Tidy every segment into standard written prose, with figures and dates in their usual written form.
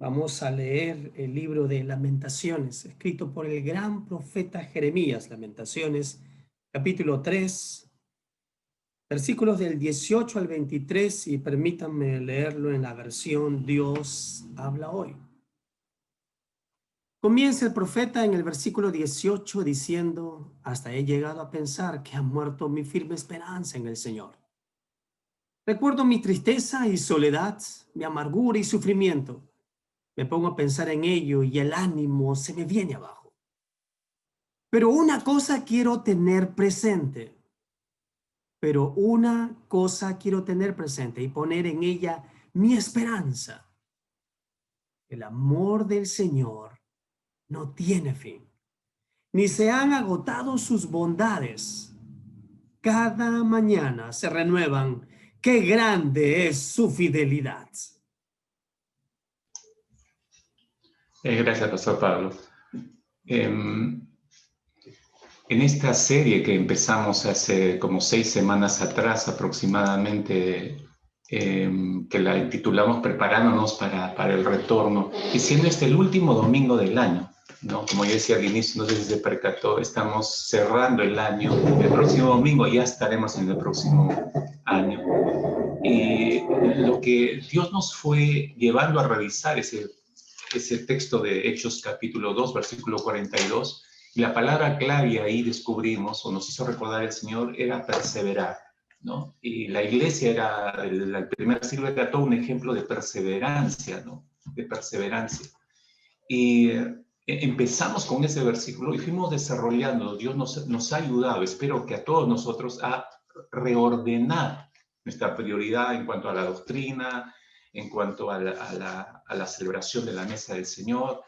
Vamos a leer el libro de Lamentaciones, escrito por el gran profeta Jeremías. Lamentaciones, capítulo 3, versículos del 18 al 23, y permítanme leerlo en la versión Dios habla hoy. Comienza el profeta en el versículo 18 diciendo: hasta he llegado a pensar que ha muerto mi firme esperanza en el Señor. Recuerdo mi tristeza y soledad, mi amargura y sufrimiento. Me pongo a pensar en ello y el ánimo se me viene abajo. Pero una cosa quiero tener presente. Y poner en ella mi esperanza. El amor del Señor no tiene fin, ni se han agotado sus bondades. Cada mañana se renuevan. ¡Qué grande es su fidelidad! Gracias, Pastor Pablo. En esta serie que empezamos hace como 6 semanas atrás aproximadamente, que la intitulamos Preparándonos para el Retorno, y siendo este el último domingo del año, ¿no? Como yo decía al inicio, no sé si se percató, estamos cerrando el año. El próximo domingo ya estaremos en el próximo año. Y lo que Dios nos fue llevando a revisar ese texto de Hechos capítulo 2, versículo 42, y la palabra clave ahí descubrimos, o nos hizo recordar el Señor, era perseverar, ¿no? Y la iglesia era, el primer siglo era todo un ejemplo de perseverancia, ¿no? De perseverancia. Y empezamos con ese versículo y fuimos desarrollando. Dios nos ha ayudado, espero que a todos nosotros, a reordenar nuestra prioridad en cuanto a la doctrina, en cuanto a la celebración de la mesa del Señor,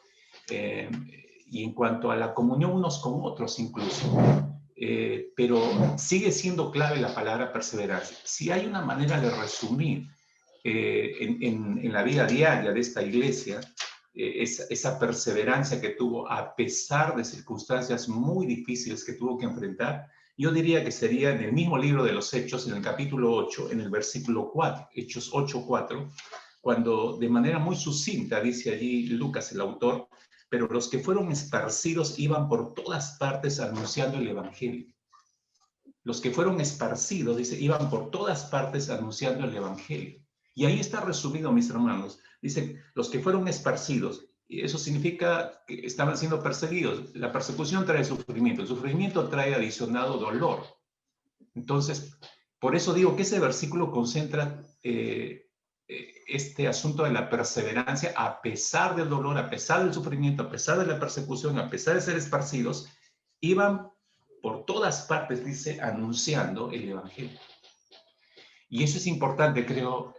y en cuanto a la comunión unos con otros incluso. Pero sigue siendo clave la palabra perseverancia. Si hay una manera de resumir en la vida diaria de esta iglesia, esa perseverancia que tuvo a pesar de circunstancias muy difíciles que tuvo que enfrentar, yo diría que sería en el mismo libro de los Hechos, en el capítulo 8, en el versículo 4, Hechos 8, 4, cuando de manera muy sucinta dice allí Lucas, el autor: pero los que fueron esparcidos iban por todas partes anunciando el evangelio. Los que fueron esparcidos, dice, iban por todas partes anunciando el evangelio. Y ahí está resumido, mis hermanos. Dice, los que fueron esparcidos, y eso significa que estaban siendo perseguidos. La persecución trae sufrimiento, el sufrimiento trae adicionado dolor. Entonces, por eso digo que ese versículo concentra este asunto de la perseverancia a pesar del dolor, a pesar del sufrimiento, a pesar de la persecución, a pesar de ser esparcidos, iban por todas partes, dice, anunciando el evangelio. Y eso es importante, creo,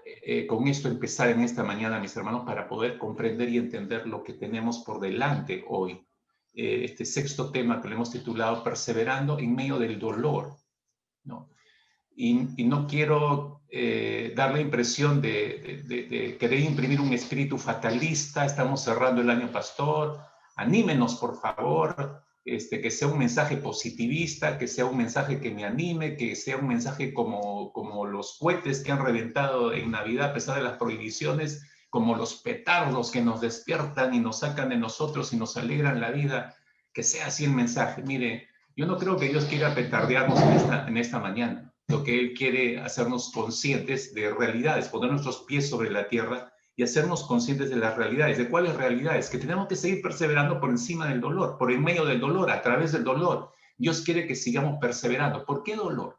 con esto empezar en esta mañana, mis hermanos, para poder comprender y entender lo que tenemos por delante hoy. Este sexto tema que le hemos titulado Perseverando en medio del dolor, ¿no? Y no quiero dar la impresión de querer imprimir un espíritu fatalista. Estamos cerrando el año, pastor. Anímenos, por favor. Que sea un mensaje positivista, que sea un mensaje que me anime, que sea un mensaje como los cohetes que han reventado en Navidad a pesar de las prohibiciones, como los petardos que nos despiertan y nos sacan de nosotros y nos alegran la vida. Que sea así el mensaje. Mire, yo no creo que Dios quiera petardearnos en esta mañana. Lo que Él quiere hacernos conscientes de realidades, poner nuestros pies sobre la tierra y hacernos conscientes de las realidades. ¿De cuáles realidades? Que tenemos que seguir perseverando por encima del dolor, por en medio del dolor, a través del dolor. Dios quiere que sigamos perseverando. ¿Por qué dolor?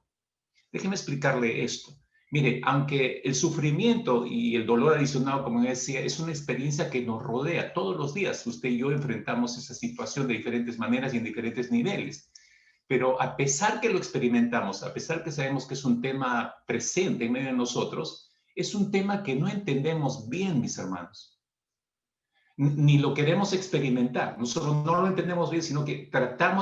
Déjeme explicarle esto. Mire, aunque el sufrimiento y el dolor adicionado, como decía, es una experiencia que nos rodea todos los días. Usted y yo enfrentamos esa situación de diferentes maneras y en diferentes niveles. Pero a pesar que lo experimentamos, a pesar que sabemos que es un tema presente en medio de nosotros, es un tema que no entendemos bien, mis hermanos. Ni lo queremos experimentar. Nosotros no lo entendemos bien, sino que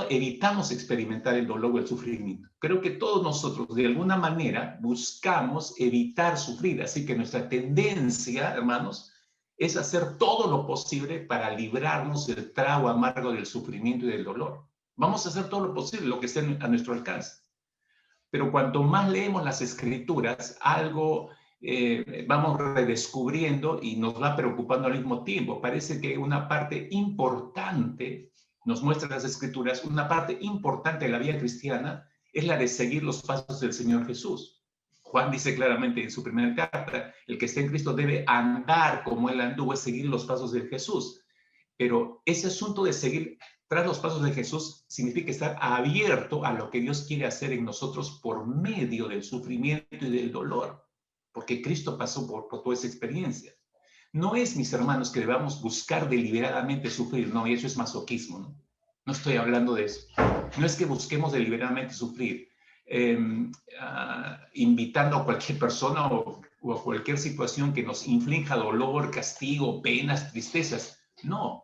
evitamos experimentar el dolor o el sufrimiento. Creo que todos nosotros, de alguna manera, buscamos evitar sufrir. Así que nuestra tendencia, hermanos, es hacer todo lo posible para librarnos del trago amargo del sufrimiento y del dolor. Vamos a hacer todo lo posible, lo que esté a nuestro alcance. Pero cuanto más leemos las Escrituras, algo vamos redescubriendo y nos va preocupando al mismo tiempo. Parece que una parte importante, nos muestran las Escrituras, una parte importante de la vida cristiana es la de seguir los pasos del Señor Jesús. Juan dice claramente en su primera carta, el que esté en Cristo debe andar como Él anduvo, es seguir los pasos de Jesús. Pero ese asunto de seguir tras los pasos de Jesús significa estar abierto a lo que Dios quiere hacer en nosotros por medio del sufrimiento y del dolor, porque Cristo pasó por toda esa experiencia. No es, mis hermanos, que debamos buscar deliberadamente sufrir, no, y eso es masoquismo, ¿no? No estoy hablando de eso. No es que busquemos deliberadamente sufrir, invitando a cualquier persona o a cualquier situación que nos inflinja dolor, castigo, penas, tristezas. No.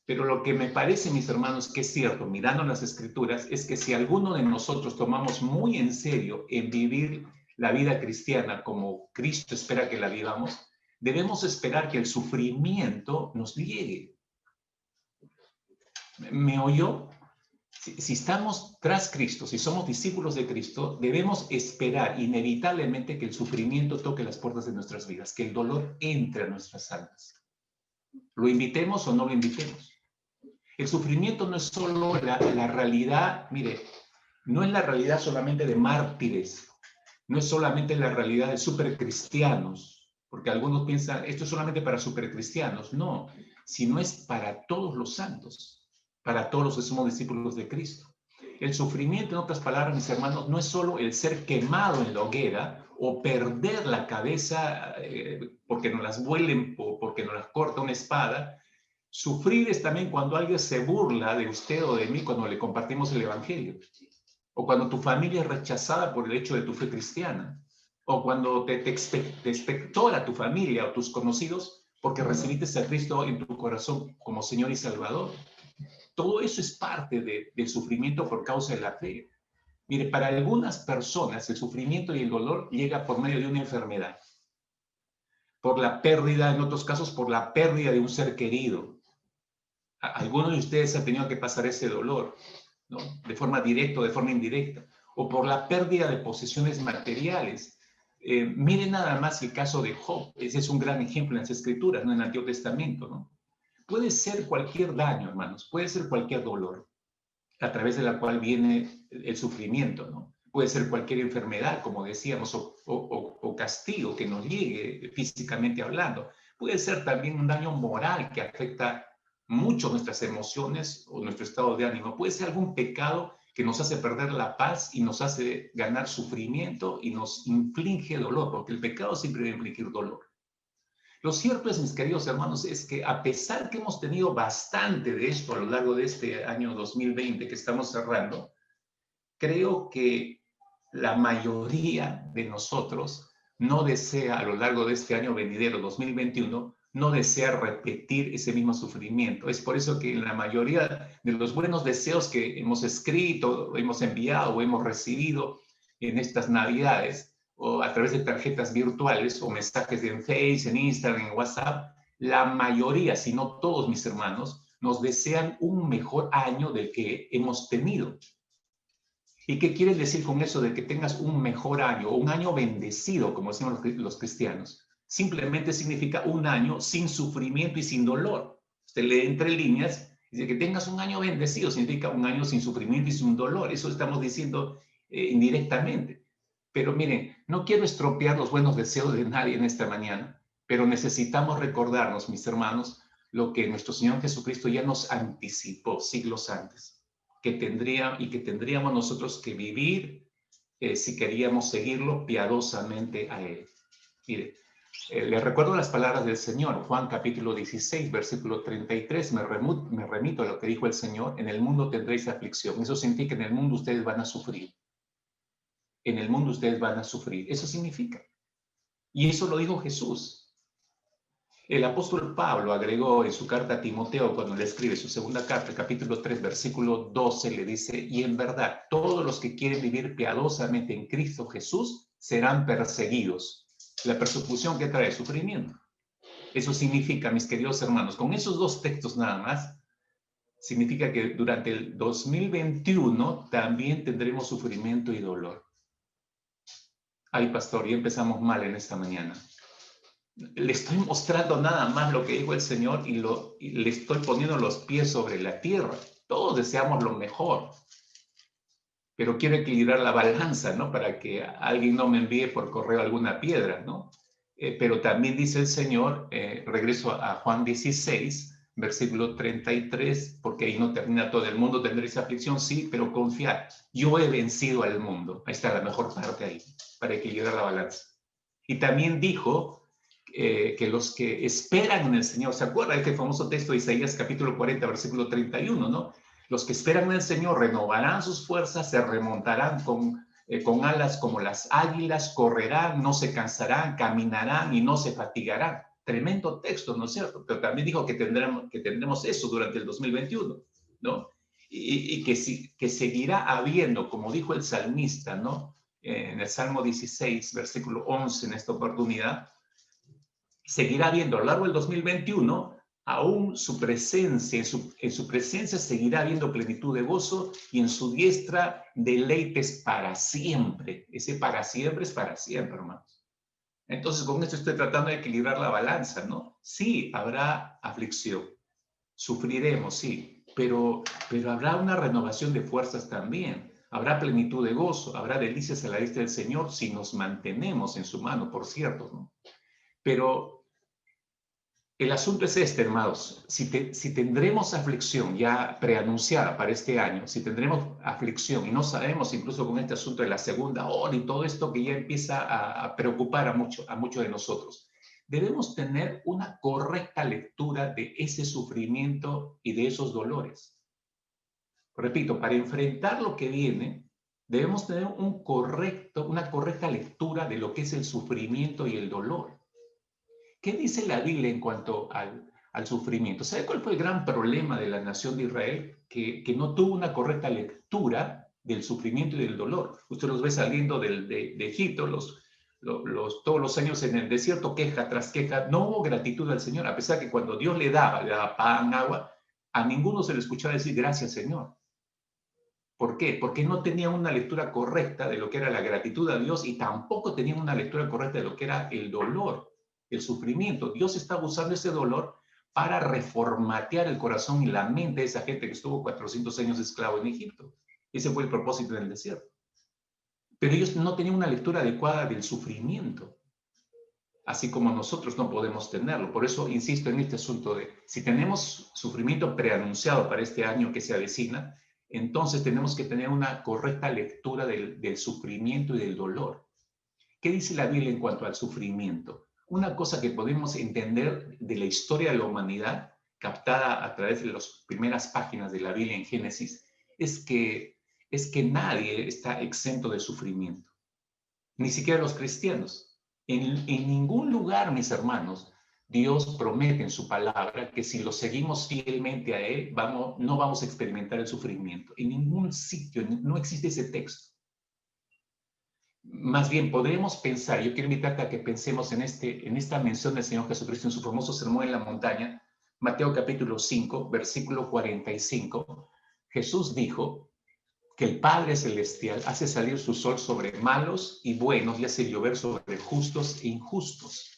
Pero lo que me parece, mis hermanos, que es cierto, mirando las Escrituras, es que si alguno de nosotros tomamos muy en serio en vivir la vida cristiana como Cristo espera que la vivamos, debemos esperar que el sufrimiento nos llegue. ¿Me oyó? Si estamos tras Cristo, si somos discípulos de Cristo, debemos esperar inevitablemente que el sufrimiento toque las puertas de nuestras vidas, que el dolor entre a nuestras almas. Lo invitemos o no lo invitemos. El sufrimiento no es solo la realidad, mire, no es la realidad solamente de mártires, no es solamente la realidad de supercristianos, porque algunos piensan, esto es solamente para supercristianos. No, sino es para todos los santos, para todos los que somos discípulos de Cristo. El sufrimiento, en otras palabras, mis hermanos, no es solo el ser quemado en la hoguera o perder la cabeza porque nos las vuelen o porque nos las corta una espada. Sufrir es también cuando alguien se burla de usted o de mí cuando le compartimos el Evangelio. O cuando tu familia es rechazada por el hecho de tu fe cristiana. O cuando te expectora tu familia o tus conocidos porque recibiste a Cristo en tu corazón como Señor y Salvador. Todo eso es parte del sufrimiento por causa de la fe. Mire, para algunas personas el sufrimiento y el dolor llega por medio de una enfermedad. Por la pérdida, en otros casos, por la pérdida de un ser querido. Algunos de ustedes han tenido que pasar ese dolor, ¿no? De forma directa o de forma indirecta, o por la pérdida de posesiones materiales. Miren nada más el caso de Job. Ese es un gran ejemplo en las Escrituras, ¿no? En el Antiguo Testamento, ¿no? Puede ser cualquier daño, hermanos, puede ser cualquier dolor a través de la cual viene el sufrimiento, ¿no? Puede ser cualquier enfermedad, como decíamos, o castigo que nos llegue físicamente hablando. Puede ser también un daño moral que afecta mucho nuestras emociones o nuestro estado de ánimo. Puede ser algún pecado que nos hace perder la paz y nos hace ganar sufrimiento y nos inflige dolor, porque el pecado siempre debe infligir dolor. Lo cierto es, mis queridos hermanos, es que a pesar que hemos tenido bastante de esto a lo largo de este año 2020 que estamos cerrando, creo que la mayoría de nosotros no desea a lo largo de este año venidero 2021 no desea repetir ese mismo sufrimiento. Es por eso que en la mayoría de los buenos deseos que hemos escrito, hemos enviado o hemos recibido en estas Navidades, o a través de tarjetas virtuales o mensajes en Facebook, en Instagram, en WhatsApp, la mayoría, si no todos mis hermanos, nos desean un mejor año del que hemos tenido. ¿Y qué quiere decir con eso de que tengas un mejor año o un año bendecido, como decimos los cristianos? Simplemente significa un año sin sufrimiento y sin dolor. Usted lee entre líneas, dice que tengas un año bendecido, significa un año sin sufrimiento y sin dolor. Eso estamos diciendo indirectamente. Pero miren, no quiero estropear los buenos deseos de nadie en esta mañana, pero necesitamos recordarnos, mis hermanos, lo que nuestro Señor Jesucristo ya nos anticipó siglos antes, que tendríamos nosotros que vivir si queríamos seguirlo piadosamente a Él. Mire, les recuerdo las palabras del Señor, Juan capítulo 16, versículo 33, me remito a lo que dijo el Señor, en el mundo tendréis aflicción. Eso significa que en el mundo ustedes van a sufrir. En el mundo ustedes van a sufrir. Eso significa. Y eso lo dijo Jesús. El apóstol Pablo agregó en su carta a Timoteo, cuando le escribe su segunda carta, capítulo 3, versículo 12, le dice, y en verdad, todos los que quieren vivir piadosamente en Cristo Jesús serán perseguidos. La persecución que trae sufrimiento. Eso significa, mis queridos hermanos, con esos dos textos nada más, significa que durante el 2021 también tendremos sufrimiento y dolor. Ay, pastor, ya empezamos mal en esta mañana. Le estoy mostrando nada más lo que dijo el Señor y le estoy poniendo los pies sobre la tierra. Todos deseamos lo mejor, pero quiero equilibrar la balanza, ¿no? Para que alguien no me envíe por correo alguna piedra, ¿no? Pero también dice el Señor, regreso a Juan 16, versículo 33, porque ahí no termina todo el mundo, tendréis aflicción, sí, pero confiad, yo he vencido al mundo. Ahí está la mejor parte ahí, para equilibrar la balanza. Y también dijo que los que esperan en el Señor, ¿se acuerda de este famoso texto de Isaías capítulo 40, versículo 31, ¿no? Los que esperan en el Señor renovarán sus fuerzas, se remontarán con alas como las águilas, correrán, no se cansarán, caminarán y no se fatigarán. Tremendo texto, ¿no es cierto? Pero también dijo que tendremos eso durante el 2021, ¿no? Y que seguirá habiendo, como dijo el salmista, ¿no? En el Salmo 16, versículo 11, en esta oportunidad, seguirá habiendo a lo largo del 2021 aún su presencia, en su presencia seguirá habiendo plenitud de gozo y en su diestra deleites para siempre. Ese para siempre es para siempre, hermanos. Entonces, con esto estoy tratando de equilibrar la balanza, ¿no? Sí, habrá aflicción, sufriremos, sí, pero habrá una renovación de fuerzas también. Habrá plenitud de gozo, habrá delicias a la vista del Señor si nos mantenemos en su mano, por cierto, ¿no? Pero el asunto es este, hermanos, si tendremos aflicción ya preanunciada para este año, si tendremos aflicción y no sabemos incluso con este asunto de la segunda ola y todo esto que ya empieza a preocupar a muchos de nosotros, debemos tener una correcta lectura de ese sufrimiento y de esos dolores. Repito, para enfrentar lo que viene, debemos tener una correcta lectura de lo que es el sufrimiento y el dolor. ¿Qué dice la Biblia en cuanto al sufrimiento? ¿Sabe cuál fue el gran problema de la nación de Israel? Que no tuvo una correcta lectura del sufrimiento y del dolor. Usted los ve saliendo de Egipto, todos los años en el desierto, queja tras queja. No hubo gratitud al Señor, a pesar que cuando Dios le daba pan, agua, a ninguno se le escuchaba decir gracias, Señor. ¿Por qué? Porque no tenían una lectura correcta de lo que era la gratitud a Dios y tampoco tenían una lectura correcta de lo que era el dolor, el sufrimiento. Dios estaba usando ese dolor para reformatear el corazón y la mente de esa gente que estuvo 400 años esclavo en Egipto. Ese fue el propósito del desierto. Pero ellos no tenían una lectura adecuada del sufrimiento, así como nosotros no podemos tenerlo. Por eso insisto en este asunto de, si tenemos sufrimiento preanunciado para este año que se avecina, entonces tenemos que tener una correcta lectura del sufrimiento y del dolor. ¿Qué dice la Biblia en cuanto al sufrimiento? Una cosa que podemos entender de la historia de la humanidad, captada a través de las primeras páginas de la Biblia en Génesis, es que nadie está exento de sufrimiento, ni siquiera los cristianos. En ningún lugar, mis hermanos, Dios promete en su palabra que si lo seguimos fielmente a Él, no vamos a experimentar el sufrimiento. En ningún sitio no existe ese texto. Más bien, podemos pensar, yo quiero invitarte a que pensemos en esta mención del Señor Jesucristo en su famoso sermón en la montaña, Mateo capítulo 5, versículo 45. Jesús dijo que el Padre Celestial hace salir su sol sobre malos y buenos y hace llover sobre justos e injustos.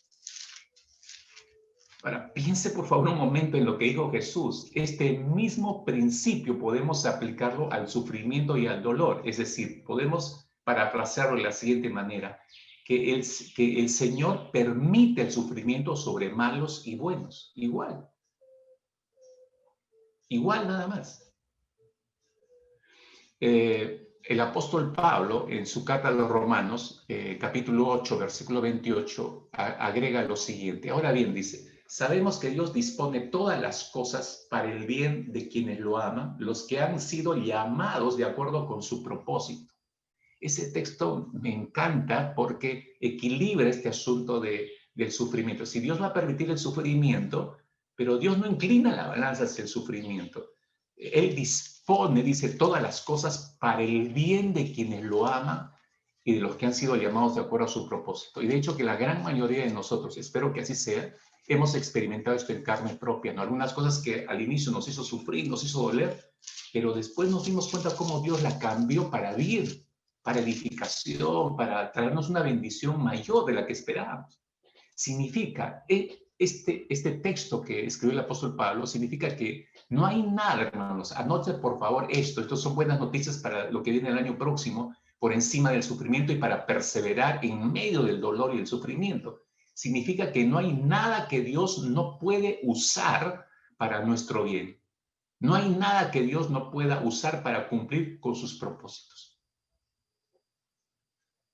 Ahora, piense por favor un momento en lo que dijo Jesús. Este mismo principio podemos aplicarlo al sufrimiento y al dolor. Es decir, podemos parafrasearlo de la siguiente manera, que el Señor permite el sufrimiento sobre malos y buenos. Igual nada más. El apóstol Pablo, en su carta a los Romanos, capítulo 8, versículo 28, agrega lo siguiente. Ahora bien, dice, sabemos que Dios dispone todas las cosas para el bien de quienes lo aman, los que han sido llamados de acuerdo con su propósito. Ese texto me encanta porque equilibra este asunto del sufrimiento. Si Dios va a permitir el sufrimiento, pero Dios no inclina la balanza hacia el sufrimiento. Él dispone, dice, todas las cosas para el bien de quienes lo aman y de los que han sido llamados de acuerdo a su propósito. Y de hecho que la gran mayoría de nosotros, espero que así sea, hemos experimentado esto en carne propia, ¿no? Algunas cosas que al inicio nos hizo sufrir, nos hizo doler, pero después nos dimos cuenta cómo Dios la cambió para bien. para edificación, para traernos una bendición mayor de la que esperábamos. Significa, este texto que escribió el apóstol Pablo, significa que no hay nada, hermanos. Anote por favor estos son buenas noticias para lo que viene el año próximo, por encima del sufrimiento y para perseverar en medio del dolor y el sufrimiento. Significa que no hay nada que Dios no puede usar para nuestro bien. No hay nada que Dios no pueda usar para cumplir con sus propósitos.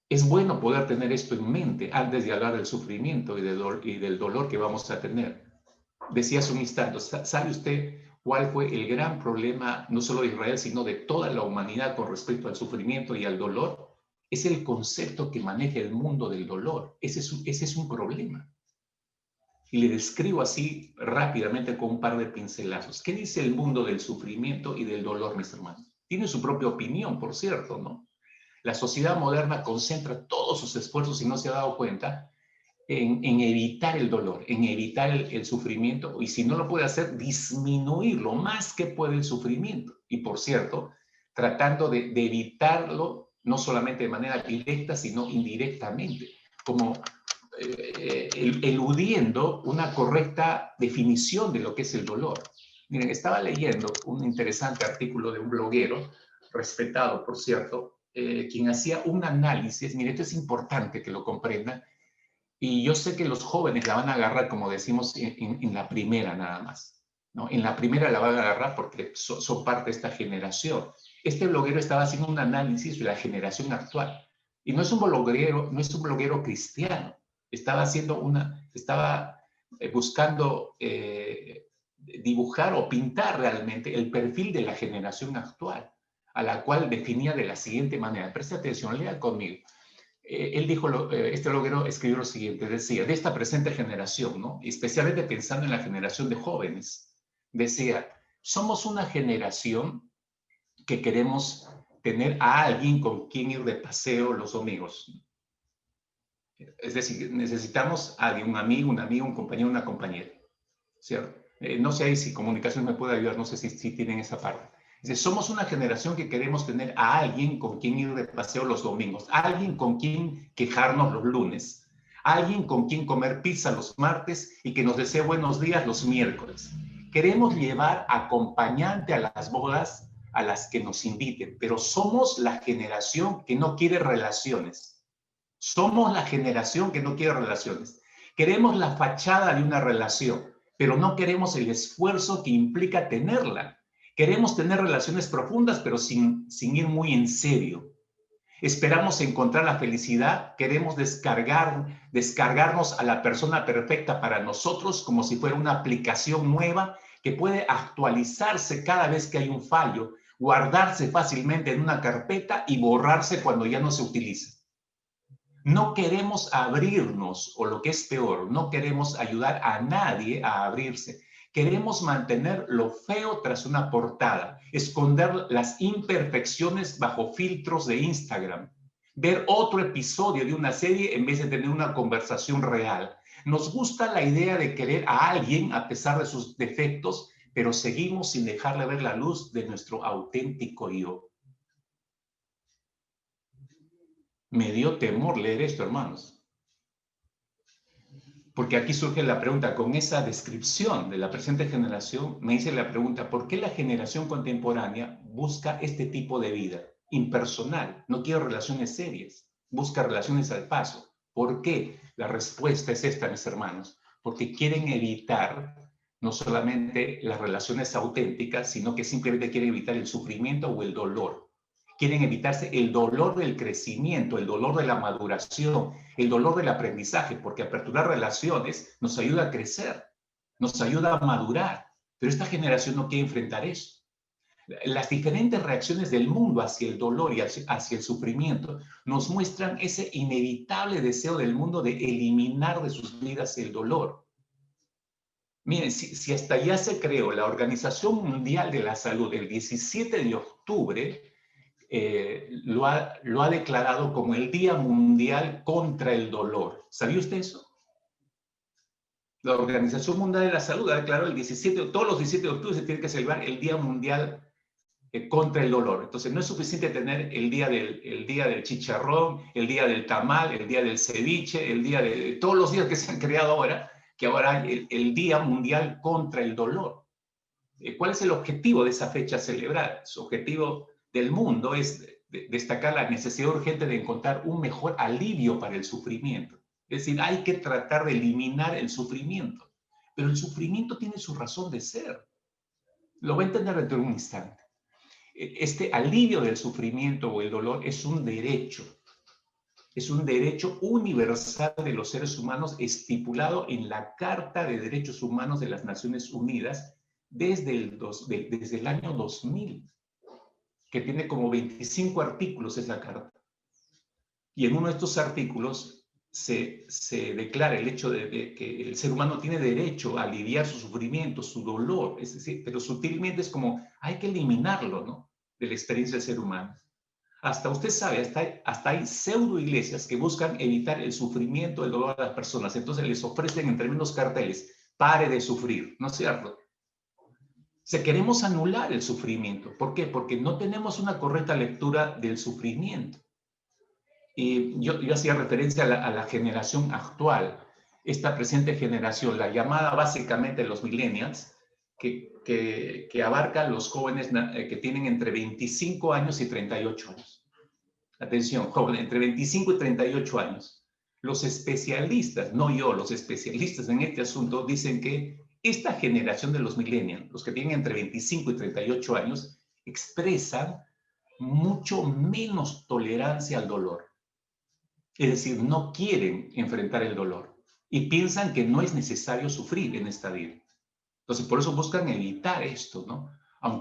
Es bueno poder tener esto en mente antes de hablar del sufrimiento y del dolor que vamos a tener. Decía hace un instante, ¿sabe usted cuál fue el gran problema no solo de Israel, sino de toda la humanidad con respecto al sufrimiento y al dolor? Es el concepto que maneja el mundo del dolor. Ese es un problema. Y le describo así rápidamente con un par de pincelazos. ¿Qué dice el mundo del sufrimiento y del dolor, mis hermanos? Tiene su propia opinión, por cierto, ¿no? La sociedad moderna concentra todos sus esfuerzos, si no se ha dado cuenta, en evitar el dolor, en evitar el sufrimiento, y si no lo puede hacer, disminuir lo más que puede el sufrimiento. Y por cierto, tratando de evitarlo, no solamente de manera directa, sino indirectamente, como eludiendo una correcta definición de lo que es el dolor. Miren, estaba leyendo un interesante artículo de un bloguero, respetado por cierto, quien hacía un análisis. Miren, esto es importante que lo comprendan, y yo sé que los jóvenes la van a agarrar, como decimos, en la primera nada más, ¿no? En la primera la van a agarrar porque son parte de esta generación. Este bloguero estaba haciendo un análisis de la generación actual. Y no es un bloguero cristiano. Estaba buscando dibujar o pintar realmente el perfil de la generación actual, a la cual definía de la siguiente manera. Preste atención, lea conmigo. Él dijo, este bloguero escribió lo siguiente, decía, de esta presente generación, ¿no? Especialmente pensando en la generación de jóvenes, decía, somos una generación que queremos tener a alguien con quien ir de paseo los domingos. Es decir, necesitamos a alguien, un amigo, un compañero, una compañera, ¿cierto? No sé ahí si comunicación me puede ayudar, no sé si tienen esa parte. Dice, somos una generación que queremos tener a alguien con quien ir de paseo los domingos, alguien con quien quejarnos los lunes, alguien con quien comer pizza los martes y que nos desee buenos días los miércoles. Queremos llevar acompañante a las bodas a las que nos inviten, pero somos la generación que no quiere relaciones. Somos la generación que no quiere relaciones. Queremos la fachada de una relación, pero no queremos el esfuerzo que implica tenerla. Queremos tener relaciones profundas, pero sin ir muy en serio. Esperamos encontrar la felicidad, queremos descargarnos a la persona perfecta para nosotros como si fuera una aplicación nueva que puede actualizarse cada vez que hay un fallo, guardarse fácilmente en una carpeta y borrarse cuando ya no se utiliza. No queremos abrirnos, o lo que es peor, no queremos ayudar a nadie a abrirse. Queremos mantener lo feo tras una portada, esconder las imperfecciones bajo filtros de Instagram, ver otro episodio de una serie en vez de tener una conversación real. Nos gusta la idea de querer a alguien a pesar de sus defectos, pero seguimos sin dejarle ver la luz de nuestro auténtico yo. Me dio temor leer esto, hermanos. Porque aquí surge la pregunta, con esa descripción de la presente generación, me hice la pregunta, ¿por qué la generación contemporánea busca este tipo de vida? Impersonal, no quiere relaciones serias, busca relaciones al paso. ¿Por qué? La respuesta es esta, mis hermanos, porque quieren evitar no solamente las relaciones auténticas, sino que simplemente quieren evitar el sufrimiento o el dolor. Quieren evitarse el dolor del crecimiento, el dolor de la maduración, el dolor del aprendizaje, porque aperturar relaciones nos ayuda a crecer, nos ayuda a madurar, pero esta generación no quiere enfrentar eso. Las diferentes reacciones del mundo hacia el dolor y hacia el sufrimiento nos muestran ese inevitable deseo del mundo de eliminar de sus vidas el dolor. Miren, si hasta ya se creó la Organización Mundial de la Salud el 17 de octubre, lo ha declarado como el Día Mundial contra el Dolor. ¿Sabía usted eso? La Organización Mundial de la Salud ha declarado todos los 17 de octubre se tiene que celebrar el Día Mundial contra el dolor. Entonces no es suficiente tener el día del chicharrón, el día del tamal, el día del ceviche, el día de todos los días que se han creado ahora, que ahora hay el Día Mundial contra el Dolor. ¿Cuál es el objetivo de esa fecha celebrada? Su objetivo del mundo es destacar la necesidad urgente de encontrar un mejor alivio para el sufrimiento. Es decir, hay que tratar de eliminar el sufrimiento. Pero el sufrimiento tiene su razón de ser. Lo va a entender dentro de un instante. Este alivio del sufrimiento o el dolor es un derecho universal de los seres humanos estipulado en la Carta de Derechos Humanos de las Naciones Unidas desde el año 2000, que tiene como 25 artículos esa carta. Y en uno de estos artículos se declara el hecho de que el ser humano tiene derecho a aliviar su sufrimiento, su dolor, es decir, pero sutilmente es como hay que eliminarlo, ¿no?, de la experiencia del ser humano. Hasta usted sabe, hasta hay pseudo iglesias que buscan evitar el sufrimiento, el dolor a las personas. Entonces les ofrecen en tremendos carteles, pare de sufrir, ¿no es cierto? Queremos anular el sufrimiento. ¿Por qué? Porque no tenemos una correcta lectura del sufrimiento. Y yo hacía referencia a la generación actual, esta presente generación, la llamada básicamente los millennials, que abarca los jóvenes que tienen entre 25 años y 38 años. Atención, jóvenes, entre 25 y 38 años. Los especialistas, no yo, los especialistas en este asunto dicen que esta generación de los millennials, los que tienen entre 25 y 38 años, expresan mucho menos tolerancia al dolor. Es decir, no quieren enfrentar el dolor y piensan que no es necesario sufrir en esta vida. Entonces, por eso buscan evitar esto, ¿no?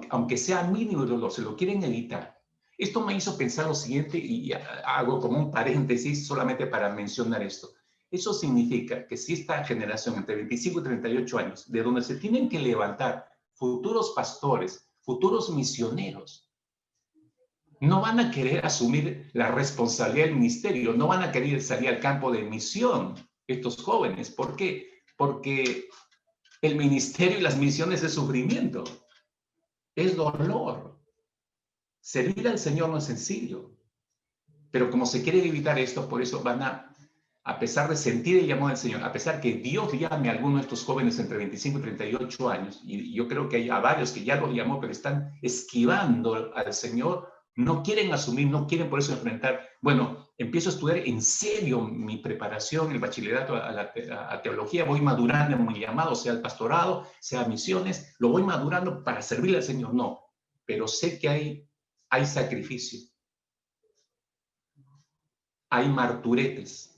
Aunque sea mínimo el dolor, se lo quieren evitar. Esto me hizo pensar lo siguiente y hago como un paréntesis solamente para mencionar esto. Eso significa que si esta generación entre 25 y 38 años, de donde se tienen que levantar futuros pastores, futuros misioneros, no van a querer asumir la responsabilidad del ministerio, no van a querer salir al campo de misión estos jóvenes. ¿Por qué? Porque el ministerio y las misiones es sufrimiento, es dolor. Servir al Señor no es sencillo, pero como se quiere evitar esto, por eso van a pesar de sentir el llamado del Señor, a pesar que Dios llame a algunos de estos jóvenes entre 25 y 38 años, y yo creo que hay a varios que ya los llamó, pero están esquivando al Señor, no quieren asumir, no quieren por eso enfrentar. Bueno, empiezo a estudiar en serio mi preparación, el bachillerato a teología, voy madurando en mi llamado, sea el pastorado, sea misiones, lo voy madurando para servirle al Señor, no, pero sé que hay sacrificio, hay marturetes.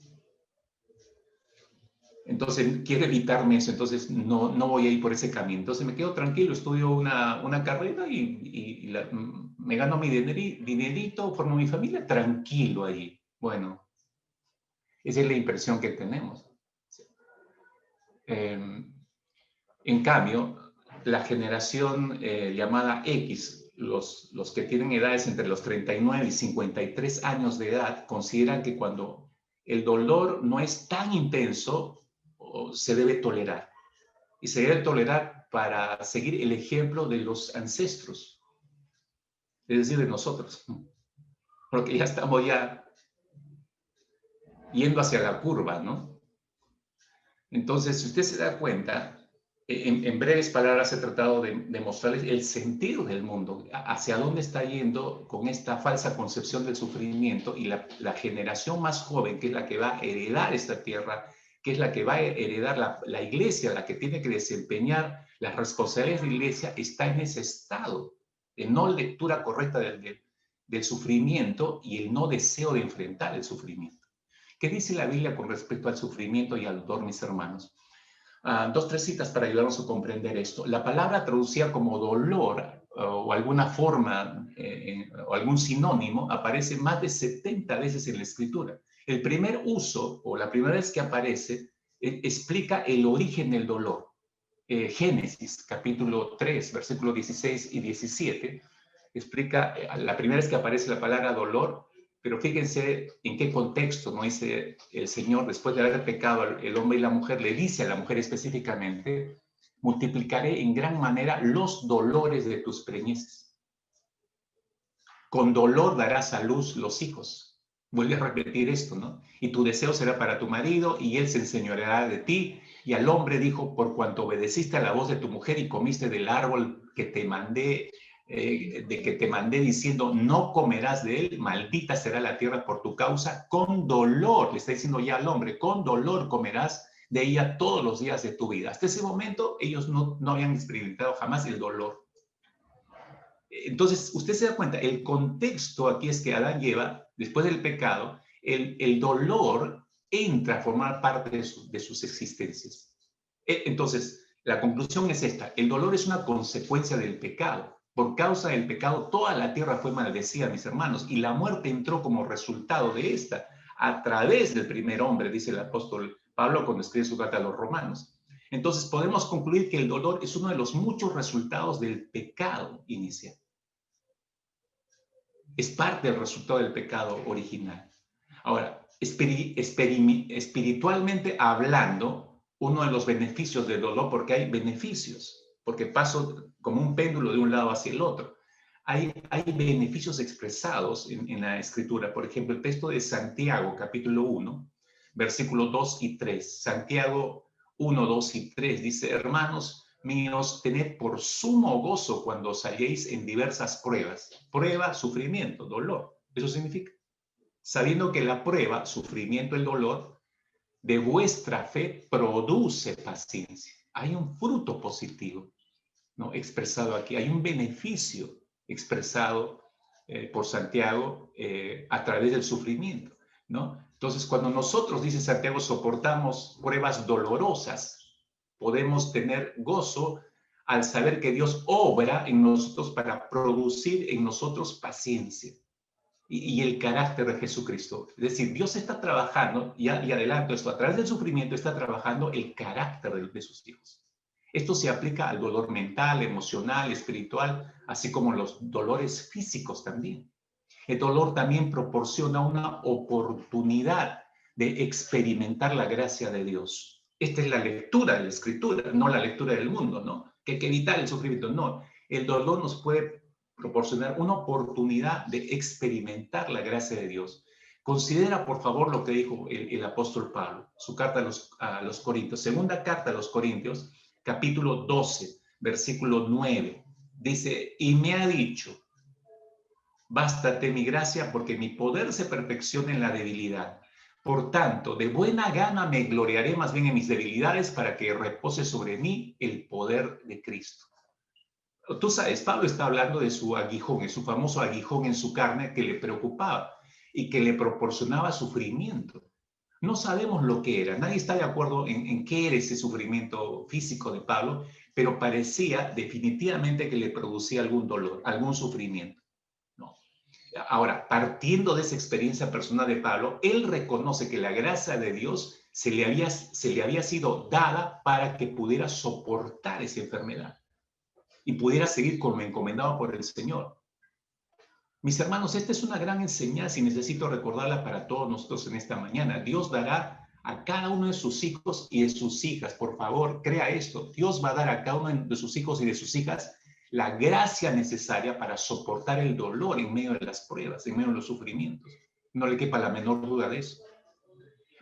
Entonces, quiero evitarme eso, entonces no voy a ir por ese camino. Entonces me quedo tranquilo, estudio una carrera y me gano mi dinerito, formo mi familia, tranquilo ahí. Bueno, esa es la impresión que tenemos. En cambio, la generación llamada X, los que tienen edades entre los 39 y 53 años de edad, consideran que cuando el dolor no es tan intenso, se debe tolerar. Y se debe tolerar para seguir el ejemplo de los ancestros, es decir, de nosotros. Porque ya estamos yendo hacia la curva, ¿no? Entonces, si usted se da cuenta, en breves palabras he tratado de mostrarles el sentido del mundo, hacia dónde está yendo con esta falsa concepción del sufrimiento, y la generación más joven, que es la que va a heredar esta tierra, que es la que va a heredar la iglesia, la que tiene que desempeñar las responsabilidades de la iglesia, está en ese estado de no lectura correcta del sufrimiento y el no deseo de enfrentar el sufrimiento. ¿Qué dice la Biblia con respecto al sufrimiento y al dolor, mis hermanos? Dos, tres citas para ayudarnos a comprender esto. La palabra traducida como dolor o alguna forma o algún sinónimo aparece más de 70 veces en la Escritura. El primer uso o la primera vez que aparece explica el origen del dolor. Génesis capítulo 3, versículos 16 y 17 explica la primera vez que aparece la palabra dolor. Pero fíjense en qué contexto, ¿no? Dice el Señor, después de haber pecado el hombre y la mujer, le dice a la mujer específicamente: multiplicaré en gran manera los dolores de tus preñeces. Con dolor darás a luz los hijos. Vuelve a repetir esto, ¿no? Y tu deseo será para tu marido, y él se enseñoreará de ti. Y al hombre dijo, por cuanto obedeciste a la voz de tu mujer y comiste del árbol que te mandé, de que te mandé diciendo, no comerás de él, maldita será la tierra por tu causa, con dolor, le está diciendo ya al hombre, con dolor comerás de ella todos los días de tu vida. Hasta ese momento ellos no habían experimentado jamás el dolor. Entonces, usted se da cuenta, el contexto aquí es que Adán y Eva, después del pecado, el dolor entra a formar parte de sus existencias. Entonces, la conclusión es esta: el dolor es una consecuencia del pecado. Por causa del pecado, toda la tierra fue maldecida, mis hermanos, y la muerte entró como resultado de esta, a través del primer hombre, dice el apóstol Pablo cuando escribe su carta a los romanos. Entonces, podemos concluir que el dolor es uno de los muchos resultados del pecado inicial. Es parte del resultado del pecado original. Ahora, espiritualmente hablando, uno de los beneficios del dolor, porque hay beneficios, porque paso como un péndulo de un lado hacia el otro. Hay beneficios expresados en la Escritura. Por ejemplo, el texto de Santiago, capítulo 1, versículos 2 y 3. Santiago 1, 2 y 3 dice: hermanos míos, tened por sumo gozo cuando os halléis en diversas pruebas. Prueba, sufrimiento, dolor. Eso significa. Sabiendo que la prueba, sufrimiento, el dolor de vuestra fe produce paciencia. Hay un fruto positivo, ¿no?, expresado aquí. Hay un beneficio expresado por Santiago a través del sufrimiento, ¿no? Entonces, cuando nosotros, dice Santiago, soportamos pruebas dolorosas, podemos tener gozo al saber que Dios obra en nosotros para producir en nosotros paciencia y el carácter de Jesucristo. Es decir, Dios está trabajando, y adelanto esto, a través del sufrimiento está trabajando el carácter de sus hijos. Esto se aplica al dolor mental, emocional, espiritual, así como los dolores físicos también. El dolor también proporciona una oportunidad de experimentar la gracia de Dios. Esta es la lectura de la Escritura, no la lectura del mundo, ¿no? Que hay que evitar el sufrimiento. No, el dolor nos puede proporcionar una oportunidad de experimentar la gracia de Dios. Considera, por favor, lo que dijo el apóstol Pablo, su carta a los Corintios, segunda carta a los Corintios, capítulo 12, versículo 9. Dice, y me ha dicho, bástate mi gracia, porque mi poder se perfecciona en la debilidad. Por tanto, de buena gana me gloriaré más bien en mis debilidades, para que repose sobre mí el poder de Cristo. Tú sabes, Pablo está hablando de su aguijón, de su famoso aguijón en su carne que le preocupaba y que le proporcionaba sufrimiento. No sabemos lo que era, nadie está de acuerdo en qué era ese sufrimiento físico de Pablo, pero parecía definitivamente que le producía algún dolor, algún sufrimiento. No. Ahora, partiendo de esa experiencia personal de Pablo, él reconoce que la gracia de Dios se le había sido dada para que pudiera soportar esa enfermedad y pudiera seguir como encomendado por el Señor. Mis hermanos, esta es una gran enseñanza y necesito recordarla para todos nosotros en esta mañana. Dios dará a cada uno de sus hijos y de sus hijas, por favor, crea esto, Dios va a dar a cada uno de sus hijos y de sus hijas la gracia necesaria para soportar el dolor en medio de las pruebas, en medio de los sufrimientos. No le quepa la menor duda de eso.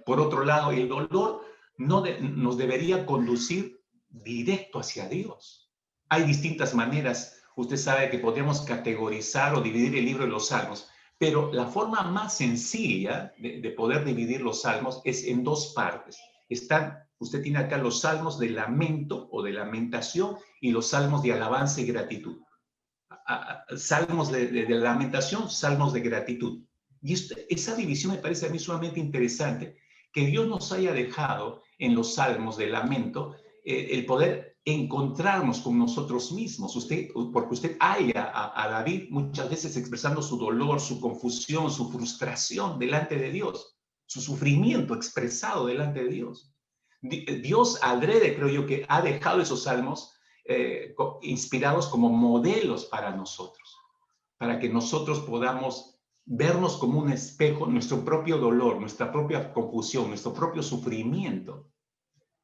Por otro lado, el dolor nos debería conducir directo hacia Dios. Hay distintas maneras, usted sabe, que podemos categorizar o dividir el libro de los Salmos, pero la forma más sencilla de poder dividir los Salmos es en dos partes. Usted tiene acá los Salmos de lamento o de lamentación y los Salmos de alabanza y gratitud. Salmos de lamentación, Salmos de gratitud. Y esa división me parece a mí sumamente interesante, que Dios nos haya dejado en los Salmos de lamento el poder encontrarnos con nosotros mismos. Porque usted halla a David muchas veces expresando su dolor, su confusión, su frustración delante de Dios, su sufrimiento expresado delante de Dios. Dios adrede, creo yo, que ha dejado esos salmos inspirados como modelos para nosotros, para que nosotros podamos vernos como un espejo, nuestro propio dolor, nuestra propia confusión, nuestro propio sufrimiento.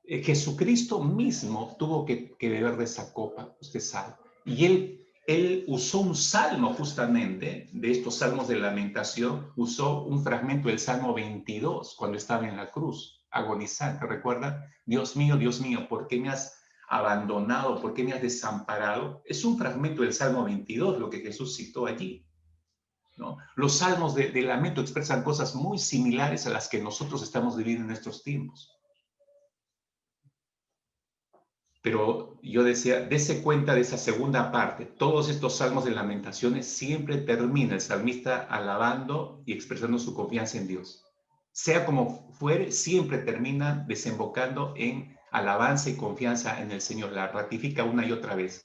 Jesucristo mismo tuvo que beber de esa copa, usted sabe, y él él usó un salmo justamente, de estos salmos de lamentación, usó un fragmento del Salmo 22, cuando estaba en la cruz, agonizante, ¿recuerdan? Dios mío, ¿por qué me has abandonado? ¿Por qué me has desamparado? Es un fragmento del Salmo 22, lo que Jesús citó allí, ¿no? Los salmos de lamento expresan cosas muy similares a las que nosotros estamos viviendo en estos tiempos. Pero yo decía, dése cuenta de esa segunda parte. Todos estos salmos de lamentaciones siempre termina el salmista alabando y expresando su confianza en Dios. Sea como fuere, siempre termina desembocando en alabanza y confianza en el Señor. La ratifica una y otra vez.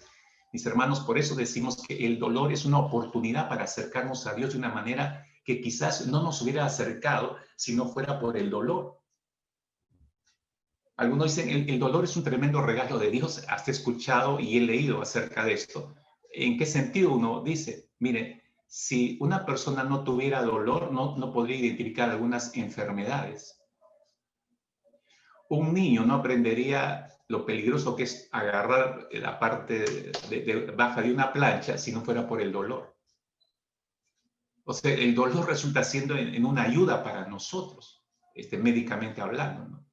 Mis hermanos, por eso decimos que el dolor es una oportunidad para acercarnos a Dios de una manera que quizás no nos hubiera acercado si no fuera por el dolor. Algunos dicen, el dolor es un tremendo regalo de Dios. Hasta he escuchado y he leído acerca de esto. ¿En qué sentido? Uno dice, mire, si una persona no tuviera dolor, no podría identificar algunas enfermedades. Un niño no aprendería lo peligroso que es agarrar la parte baja de una plancha si no fuera por el dolor. O sea, el dolor resulta siendo en una ayuda para nosotros, médicamente hablando, ¿no?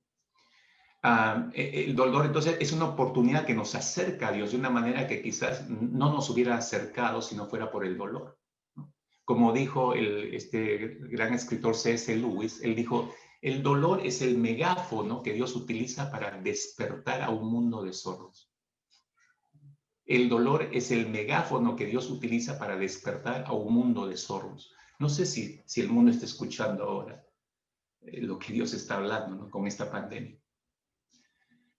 El dolor entonces es una oportunidad que nos acerca a Dios de una manera que quizás no nos hubiera acercado si no fuera por el dolor, ¿no? Como dijo este gran escritor C.S. Lewis, él dijo, el dolor es el megáfono que Dios utiliza para despertar a un mundo de sordos. El dolor es el megáfono que Dios utiliza para despertar a un mundo de sordos. No sé si el mundo está escuchando ahora lo que Dios está hablando, ¿no? Con esta pandemia.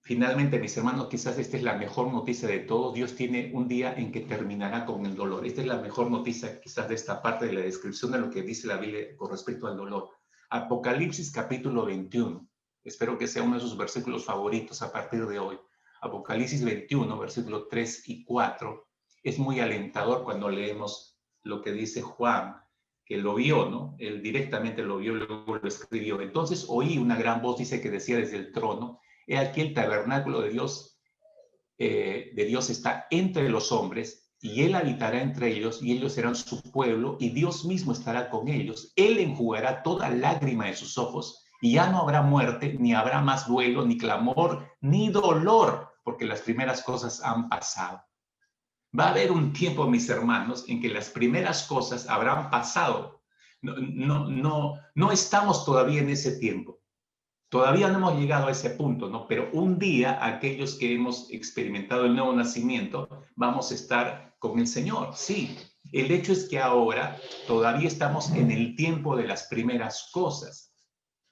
Finalmente, mis hermanos, quizás esta es la mejor noticia de todos. Dios tiene un día en que terminará con el dolor. Esta es la mejor noticia quizás de esta parte de la descripción de lo que dice la Biblia con respecto al dolor. Apocalipsis capítulo 21. Espero que sea uno de sus versículos favoritos a partir de hoy. Apocalipsis 21, versículos 3 y 4. Es muy alentador cuando leemos lo que dice Juan, que lo vio, ¿no? Él directamente lo vio, luego lo escribió. Entonces oí una gran voz, dice, que decía desde el trono, he aquí el tabernáculo de Dios está entre los hombres, y Él habitará entre ellos, y ellos serán su pueblo, y Dios mismo estará con ellos. Él enjugará toda lágrima de sus ojos, y ya no habrá muerte, ni habrá más duelo, ni clamor, ni dolor, porque las primeras cosas han pasado. Va a haber un tiempo, mis hermanos, en que las primeras cosas habrán pasado. No estamos todavía en ese tiempo. Todavía no hemos llegado a ese punto, ¿no? Pero un día, aquellos que hemos experimentado el nuevo nacimiento, vamos a estar con el Señor. Sí, el hecho es que ahora todavía estamos en el tiempo de las primeras cosas.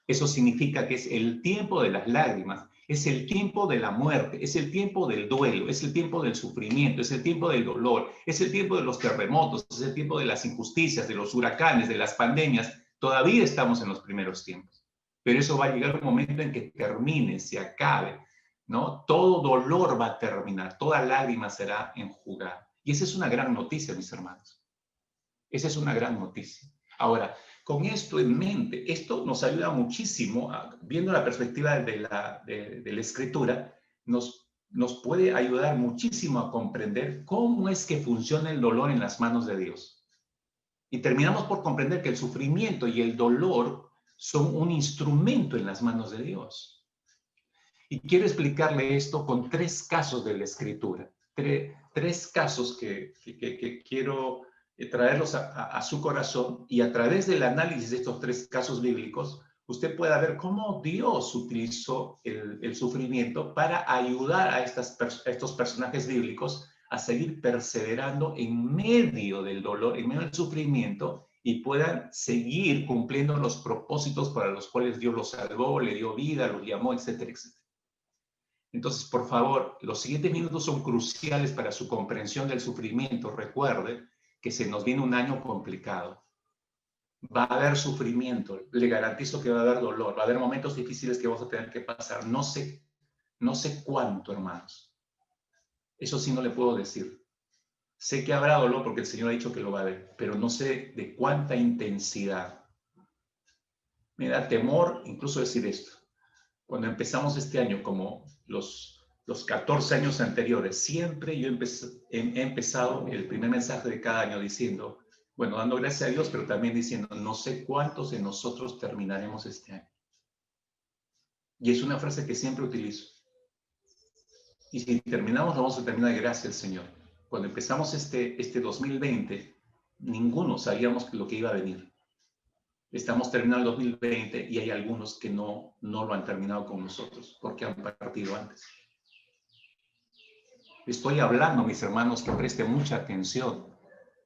Eso significa que es el tiempo de las lágrimas, es el tiempo de la muerte, es el tiempo del duelo, es el tiempo del sufrimiento, es el tiempo del dolor, es el tiempo de los terremotos, es el tiempo de las injusticias, de los huracanes, de las pandemias. Todavía estamos en los primeros tiempos. Pero eso va a llegar un momento en que termine, se acabe, ¿no? Todo dolor va a terminar, toda lágrima será enjugada. Y esa es una gran noticia, mis hermanos. Esa es una gran noticia. Ahora, con esto en mente, esto nos ayuda muchísimo, viendo la perspectiva de la Escritura, nos puede ayudar muchísimo a comprender cómo es que funciona el dolor en las manos de Dios. Y terminamos por comprender que el sufrimiento y el dolor son un instrumento en las manos de Dios. Y quiero explicarle esto con 3 casos de la Escritura. Tres casos que quiero traerlos a su corazón, y a través del análisis de estos 3 casos bíblicos, usted pueda ver cómo Dios utilizó el sufrimiento para ayudar a estos personajes bíblicos a seguir perseverando en medio del dolor, en medio del sufrimiento, y puedan seguir cumpliendo los propósitos para los cuales Dios los salvó, le dio vida, los llamó, etcétera, etcétera. Entonces, por favor, los siguientes minutos son cruciales para su comprensión del sufrimiento. Recuerde que se nos viene un año complicado. Va a haber sufrimiento, le garantizo que va a haber dolor, va a haber momentos difíciles que vamos a tener que pasar. No sé cuánto, hermanos. Eso sí no le puedo decir. Sé que habrá dolor porque el Señor ha dicho que lo va a haber, pero no sé de cuánta intensidad. Me da temor incluso decir esto. Cuando empezamos este año, como los los 14 años anteriores, siempre yo he empezado el primer mensaje de cada año diciendo, bueno, dando gracias a Dios, pero también diciendo, no sé cuántos de nosotros terminaremos este año. Y es una frase que siempre utilizo. Y si terminamos, vamos a terminar gracias al Señor. Cuando empezamos este 2020, ninguno sabíamos lo que iba a venir. Estamos terminando el 2020 y hay algunos que no lo han terminado con nosotros porque han partido antes. Estoy hablando, mis hermanos, que presten mucha atención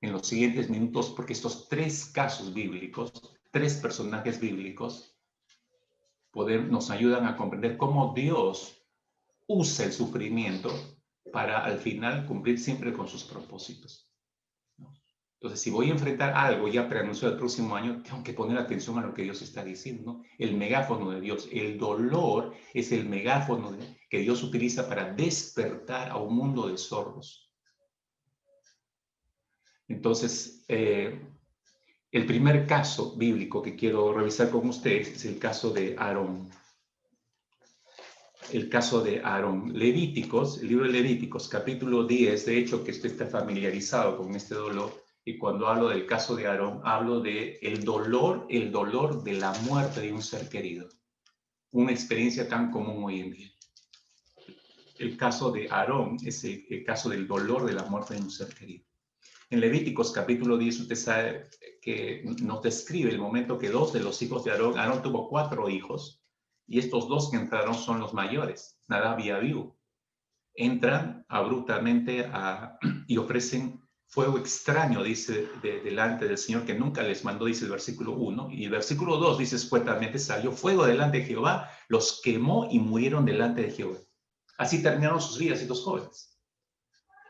en los siguientes minutos porque estos 3 casos bíblicos, 3 personajes bíblicos, nos ayudan a comprender cómo Dios usa el sufrimiento para al final cumplir siempre con sus propósitos. Entonces, si voy a enfrentar algo ya preanunciado el próximo año, tengo que poner atención a lo que Dios está diciendo, ¿no? El megáfono de Dios. El dolor es el megáfono que Dios utiliza para despertar a un mundo de sordos. Entonces, el primer caso bíblico que quiero revisar con ustedes es el caso de Aarón. El caso de Aarón. Levíticos, el libro de Levíticos, capítulo 10, de hecho que usted está familiarizado con este dolor, y cuando hablo del caso de Aarón, hablo de el dolor de la muerte de un ser querido. Una experiencia tan común hoy en día. El caso de Aarón es el caso del dolor de la muerte de un ser querido. En Levíticos capítulo 10, usted sabe que nos describe el momento que 2 de los hijos de Aarón tuvo 4 hijos, y estos 2 que entraron son los mayores, Nadab y Abiú. Entran abruptamente y ofrecen fuego extraño, dice, delante del Señor, que nunca les mandó, dice el versículo 1, y el versículo 2 dice, escuetamente salió fuego delante de Jehová, los quemó y murieron delante de Jehová. Así terminaron sus vidas estos jóvenes.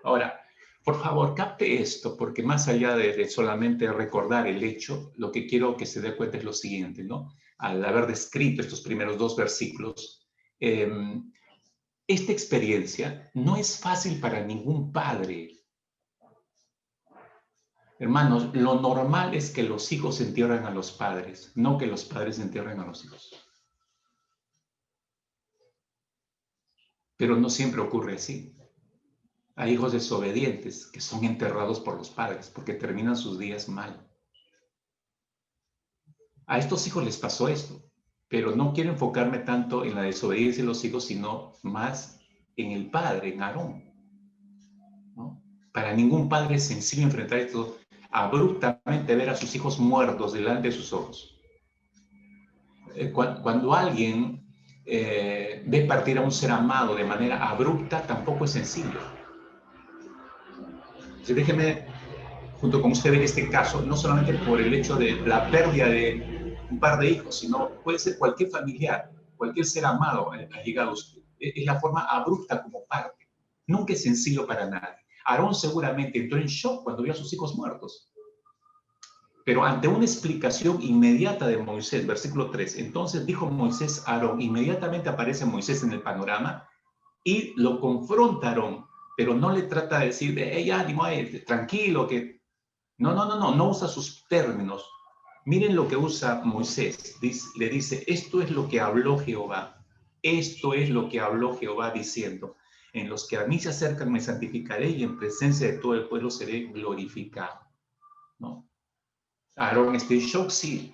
Ahora, por favor, capte esto, porque más allá de solamente recordar el hecho, lo que quiero que se dé cuenta es lo siguiente, ¿no? Al haber descrito estos primeros 2 versículos, esta experiencia no es fácil para ningún padre. Hermanos, lo normal es que los hijos entierren a los padres, no que los padres entierren a los hijos. Pero no siempre ocurre así. Hay hijos desobedientes que son enterrados por los padres porque terminan sus días mal. A estos hijos les pasó esto, pero no quiero enfocarme tanto en la desobediencia de los hijos, sino más en el padre, en Aarón, ¿no? Para ningún padre es sencillo enfrentar esto, abruptamente ver a sus hijos muertos delante de sus ojos. Cuando alguien ve partir a un ser amado de manera abrupta, tampoco es sencillo. Entonces, déjeme, junto con usted, ver este caso, no solamente por el hecho de la pérdida de un par de hijos, sino puede ser cualquier familiar, cualquier ser amado allegado a usted. Es la forma abrupta como parte. Nunca es sencillo para nadie. Aarón seguramente entró en shock cuando vio a sus hijos muertos. Pero ante una explicación inmediata de Moisés, versículo 3, entonces dijo Moisés a Aarón, inmediatamente aparece Moisés en el panorama y lo confronta a Aarón, pero no le trata de decir, hey, ánimo, tranquilo, que... No usa sus términos. Miren lo que usa Moisés, le dice, esto es lo que habló Jehová, esto es lo que habló Jehová diciendo, en los que a mí se acercan me santificaré y en presencia de todo el pueblo seré glorificado, ¿no? Aarón está en shock, sí,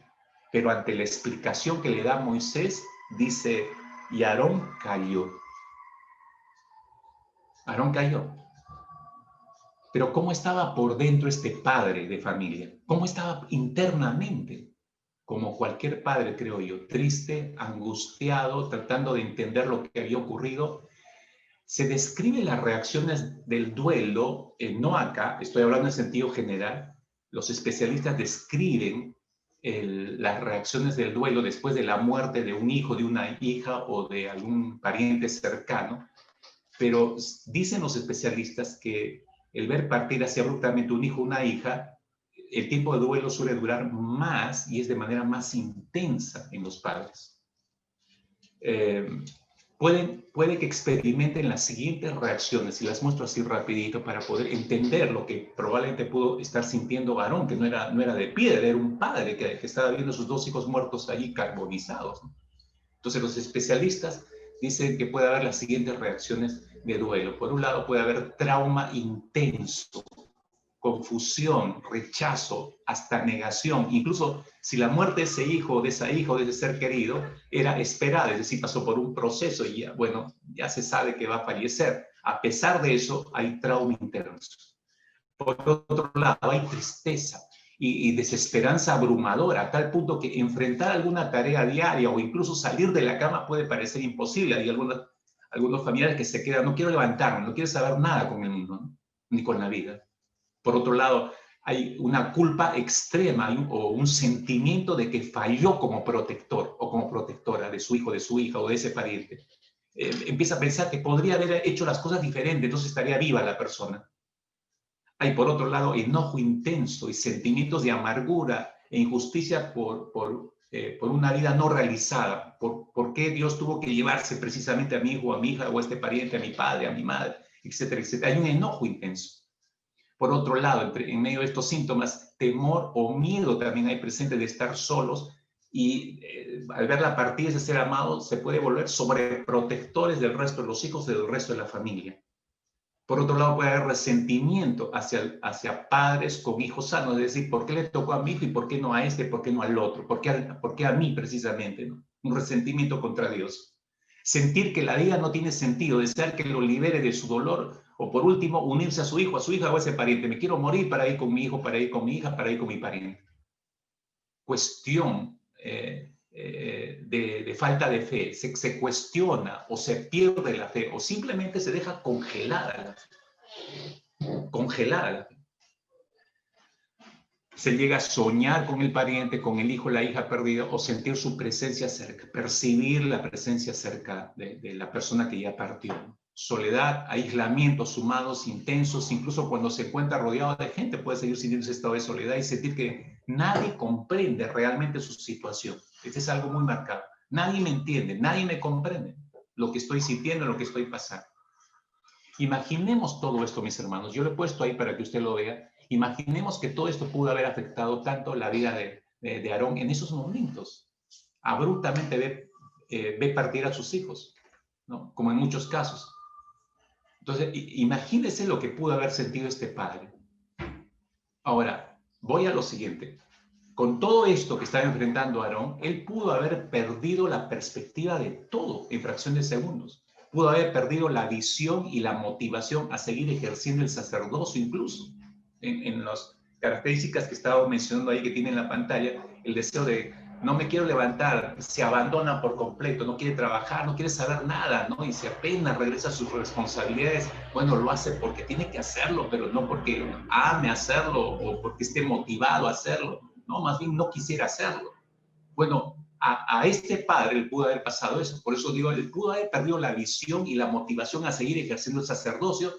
pero ante la explicación que le da Moisés, dice, y Aarón cayó. Aarón cayó. Pero ¿cómo estaba por dentro este padre de familia? ¿Cómo estaba internamente? Como cualquier padre, creo yo, triste, angustiado, tratando de entender lo que había ocurrido. Se describe las reacciones del duelo, no acá, estoy hablando en sentido general. Los especialistas describen las reacciones del duelo después de la muerte de un hijo, de una hija o de algún pariente cercano, pero dicen los especialistas que el ver partir así abruptamente un hijo o una hija, el tiempo de duelo suele durar más y es de manera más intensa en los padres. Puede que experimenten las siguientes reacciones, y las muestro así rapidito para poder entender lo que probablemente pudo estar sintiendo Aarón, que no era de piedra, era un padre que estaba viendo a sus 2 hijos muertos allí carbonizados, ¿no? Entonces los especialistas dice que puede haber las siguientes reacciones de duelo. Por un lado puede haber trauma intenso, confusión, rechazo, hasta negación. Incluso si la muerte de ese hijo, de esa hija o de ese ser querido era esperada, es decir, pasó por un proceso y ya, bueno, ya se sabe que va a fallecer. A pesar de eso, hay trauma intenso. Por otro lado, hay tristeza y desesperanza abrumadora, a tal punto que enfrentar alguna tarea diaria o incluso salir de la cama puede parecer imposible. Hay algunos familiares que se quedan, no quiero levantarme, no quiero saber nada con el mundo, ¿no? Ni con la vida. Por otro lado, hay una culpa extrema o un sentimiento de que falló como protector o como protectora de su hijo, de su hija o de ese pariente. Empieza a pensar que podría haber hecho las cosas diferentes, entonces estaría viva la persona. Hay, por otro lado, enojo intenso y sentimientos de amargura e injusticia por una vida no realizada. ¿Por qué Dios tuvo que llevarse precisamente a mi hijo, a mi hija, o a este pariente, a mi padre, a mi madre, etcétera, etcétera? Hay un enojo intenso. Por otro lado, en medio de estos síntomas, temor o miedo también hay presente de estar solos y al ver la partida de ese ser amado se puede volver sobreprotectores del resto de los hijos y del resto de la familia. Por otro lado, puede haber resentimiento hacia padres con hijos sanos, es decir, ¿por qué le tocó a mi hijo y por qué no a este, por qué no al otro? ¿Por qué a mí precisamente? ¿No? Un resentimiento contra Dios. Sentir que la vida no tiene sentido, desear que lo libere de su dolor, o por último, unirse a su hijo, a su hija o a ese pariente. Me quiero morir para ir con mi hijo, para ir con mi hija, para ir con mi pariente. Cuestión de falta de fe. Se cuestiona o se pierde la fe o simplemente se deja congelada la fe. Congelada la fe. Se llega a soñar con el pariente, con el hijo, la hija perdida, o sentir su presencia cerca, percibir la presencia cerca de la persona que ya partió. Soledad, aislamientos sumados, intensos, incluso cuando se encuentra rodeado de gente puede seguir sintiendo ese estado de soledad y sentir que nadie comprende realmente su situación. Este es algo muy marcado. Nadie me entiende, nadie me comprende lo que estoy sintiendo, lo que estoy pasando. Imaginemos todo esto, mis hermanos. Yo lo he puesto ahí para que usted lo vea. Imaginemos que todo esto pudo haber afectado tanto la vida de Aarón en esos momentos. Abruptamente ve partir a sus hijos, ¿no? Como en muchos casos. Entonces, imagínese lo que pudo haber sentido este padre. Ahora, voy a lo siguiente. Con todo esto que estaba enfrentando Aarón, él pudo haber perdido la perspectiva de todo en fracción de segundos. Pudo haber perdido la visión y la motivación a seguir ejerciendo el sacerdocio incluso. En las características que estaba mencionando ahí que tiene en la pantalla, el deseo de no me quiero levantar, se abandona por completo, no quiere trabajar, no quiere saber nada, ¿no? Y si apenas regresa a sus responsabilidades, bueno, lo hace porque tiene que hacerlo, pero no porque ame hacerlo o porque esté motivado a hacerlo, no, más bien no quisiera hacerlo. Bueno, a este padre le pudo haber pasado eso, por eso digo, él pudo haber perdido la visión y la motivación a seguir ejerciendo el sacerdocio,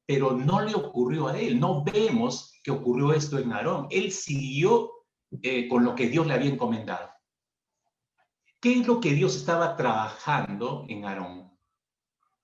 pero no le ocurrió a él, no vemos que ocurrió esto en Aarón, él siguió con lo que Dios le había encomendado. ¿Qué es lo que Dios estaba trabajando en Aarón?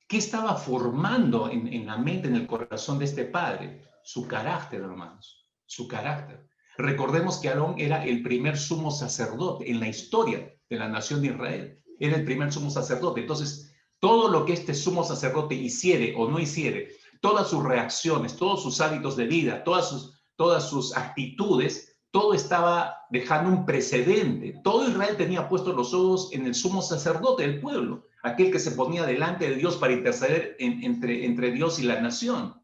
¿Qué estaba formando en la mente, en el corazón de este padre? Su carácter, hermanos, su carácter. Recordemos que Aarón era el primer sumo sacerdote en la historia de la nación de Israel. Era el primer sumo sacerdote. Entonces, todo lo que este sumo sacerdote hiciere o no hiciere, todas sus reacciones, todos sus hábitos de vida, todas sus actitudes, todo estaba dejando un precedente. Todo Israel tenía puestos los ojos en el sumo sacerdote del pueblo, aquel que se ponía delante de Dios para interceder entre Dios y la nación.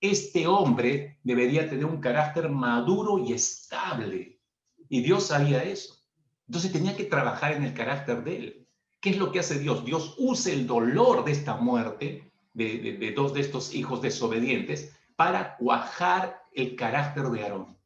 Este hombre debería tener un carácter maduro y estable. Y Dios sabía eso. Entonces tenía que trabajar en el carácter de él. ¿Qué es lo que hace Dios? Dios usa el dolor de esta muerte de dos de estos hijos desobedientes para cuajar el carácter de Aarón,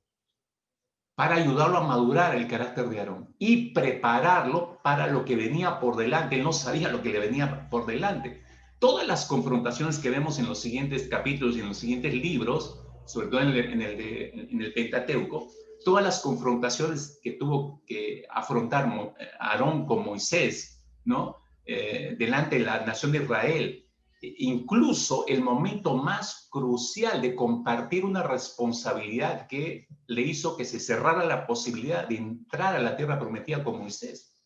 para ayudarlo a madurar el carácter de Aarón y prepararlo para lo que venía por delante. Él no sabía lo que le venía por delante. Todas las confrontaciones que vemos en los siguientes capítulos y en los siguientes libros, sobre todo en el Pentateuco, todas las confrontaciones que tuvo que afrontar Aarón con Moisés, ¿no? Delante de la nación de Israel, incluso el momento más crucial de compartir una responsabilidad que le hizo que se cerrara la posibilidad de entrar a la tierra prometida con Moisés.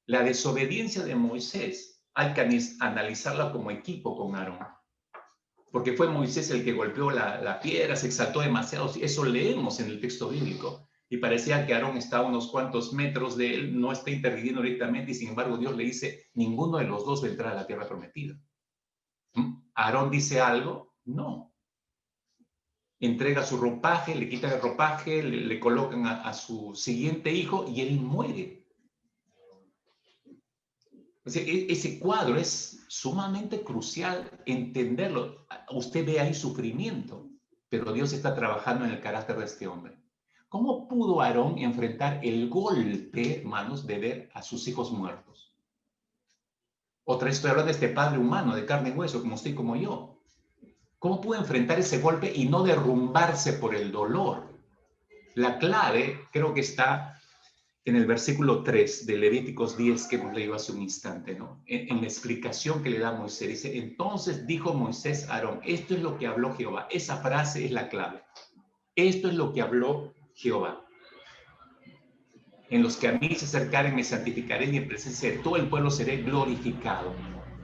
La desobediencia de Moisés hay que analizarla como equipo con Aarón. Porque fue Moisés el que golpeó la piedra, se exaltó demasiado. Eso leemos en el texto bíblico. Y parecía que Aarón está a unos cuantos metros de él, no está interviniendo directamente, y sin embargo Dios le dice, ninguno de los dos va a entrar a la tierra prometida. ¿Aarón dice algo? No. Entrega su ropaje, le quitan el ropaje, le colocan a su siguiente hijo y él muere. O sea, ese cuadro es sumamente crucial entenderlo. Usted ve ahí sufrimiento, pero Dios está trabajando en el carácter de este hombre. ¿Cómo pudo Aarón enfrentar el golpe, hermanos, de ver a sus hijos muertos? Otra vez estoy hablando de este padre humano, de carne y hueso, como usted y como yo. ¿Cómo pudo enfrentar ese golpe y no derrumbarse por el dolor? La clave creo que está en el versículo 3 de Levíticos 10 que hemos leído hace un instante, ¿no? En la explicación que le da Moisés. Dice, entonces dijo Moisés a Aarón, esto es lo que habló Jehová. Esa frase es la clave. Esto es lo que habló Jehová. En los que a mí se acercaren me santificaré y en presencia de todo el pueblo seré glorificado.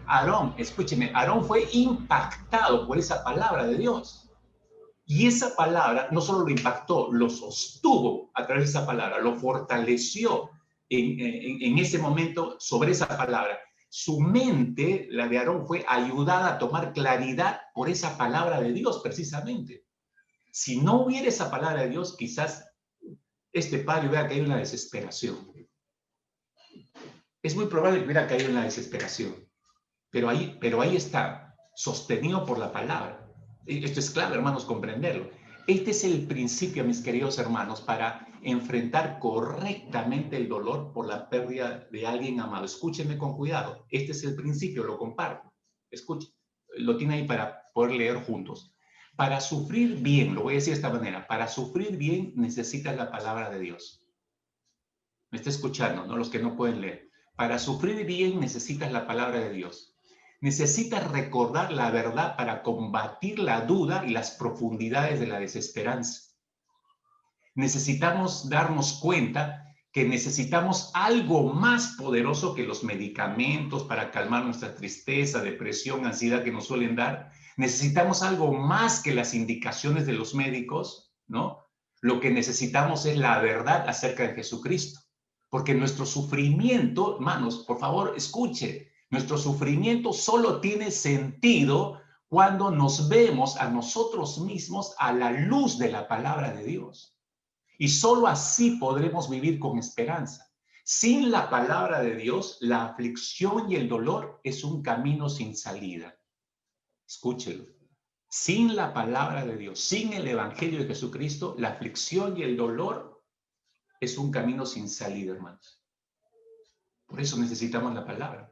Aarón, escúcheme, Aarón fue impactado por esa palabra de Dios. Y esa palabra no solo lo impactó, lo sostuvo a través de esa palabra, lo fortaleció en ese momento sobre esa palabra. Su mente, la de Aarón, fue ayudada a tomar claridad por esa palabra de Dios, precisamente. Si no hubiera esa palabra de Dios, quizás este padre hubiera caído en la desesperación. Es muy probable que hubiera caído en la desesperación, pero ahí está, sostenido por la palabra. Esto es clave, hermanos, comprenderlo. Este es el principio, mis queridos hermanos, para enfrentar correctamente el dolor por la pérdida de alguien amado. Escúchenme con cuidado. Este es el principio, lo comparto. Escuchen, lo tiene ahí para poder leer juntos. Para sufrir bien, lo voy a decir de esta manera, para sufrir bien necesitas la palabra de Dios. Me está escuchando, ¿no? Los que no pueden leer. Para sufrir bien necesitas la palabra de Dios. Necesitas recordar la verdad para combatir la duda y las profundidades de la desesperanza. Necesitamos darnos cuenta que necesitamos algo más poderoso que los medicamentos para calmar nuestra tristeza, depresión, ansiedad que nos suelen dar. Necesitamos algo más que las indicaciones de los médicos, ¿no? Lo que necesitamos es la verdad acerca de Jesucristo. Porque nuestro sufrimiento, hermanos, por favor, escuche, nuestro sufrimiento solo tiene sentido cuando nos vemos a nosotros mismos a la luz de la palabra de Dios. Y solo así podremos vivir con esperanza. Sin la palabra de Dios, la aflicción y el dolor es un camino sin salida. Escúchelo. Sin la palabra de Dios, sin el evangelio de Jesucristo, la aflicción y el dolor es un camino sin salida, hermanos. Por eso necesitamos la palabra.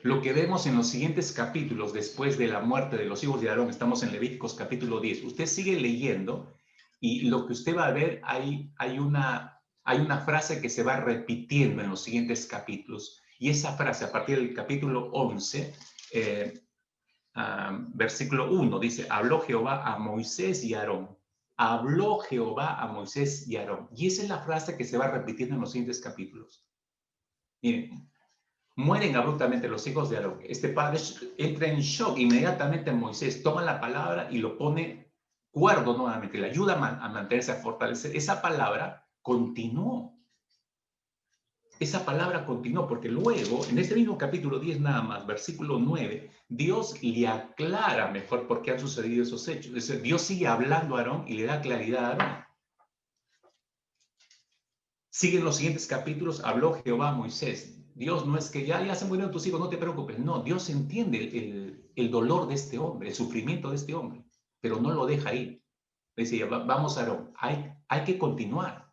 Lo que vemos en los siguientes capítulos después de la muerte de los hijos de Aarón, estamos en Levíticos capítulo 10. Usted sigue leyendo y lo que usted va a ver, hay una frase que se va repitiendo en los siguientes capítulos. Y esa frase, a partir del capítulo 11, versículo 1, dice, habló Jehová a Moisés y a Aarón. Habló Jehová a Moisés y a Aarón. Y esa es la frase que se va repitiendo en los siguientes capítulos. Miren, mueren abruptamente los hijos de Aarón. Este padre entra en shock inmediatamente en Moisés, toma la palabra y lo pone cuerdo nuevamente, le ayuda a mantenerse, a fortalecer. Esa palabra continuó. Esa palabra continuó porque luego, en este mismo capítulo 10 nada más, versículo 9, Dios le aclara mejor por qué han sucedido esos hechos. Es decir, Dios sigue hablando a Aarón y le da claridad a Aarón. Siguen los siguientes capítulos, habló Jehová a Moisés. Dios no es que ya se murieron tus hijos, no te preocupes. No, Dios entiende el dolor de este hombre, el sufrimiento de este hombre, pero no lo deja ahí. Dice, vamos Aarón, hay que continuar.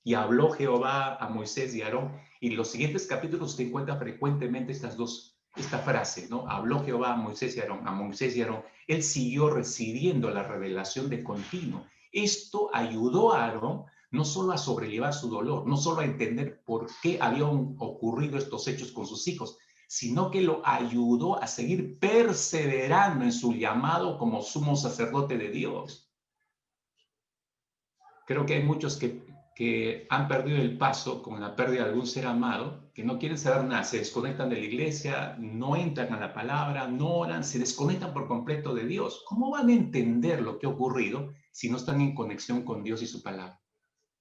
Y habló Jehová a Moisés y a Aarón. Y en los siguientes capítulos se encuentra frecuentemente esta frase, ¿no? Habló Jehová a Moisés y a Aarón, a Moisés y a Aarón. Él siguió recibiendo la revelación de continuo. Esto ayudó a Aarón no solo a sobrellevar su dolor, no solo a entender por qué habían ocurrido estos hechos con sus hijos, sino que lo ayudó a seguir perseverando en su llamado como sumo sacerdote de Dios. Creo que hay muchos que han perdido el paso con la pérdida de algún ser amado que no quieren saber nada, se desconectan de la iglesia, no entran a la palabra, no oran, se desconectan por completo de Dios. ¿Cómo van a entender lo que ha ocurrido si no están en conexión con Dios y su palabra?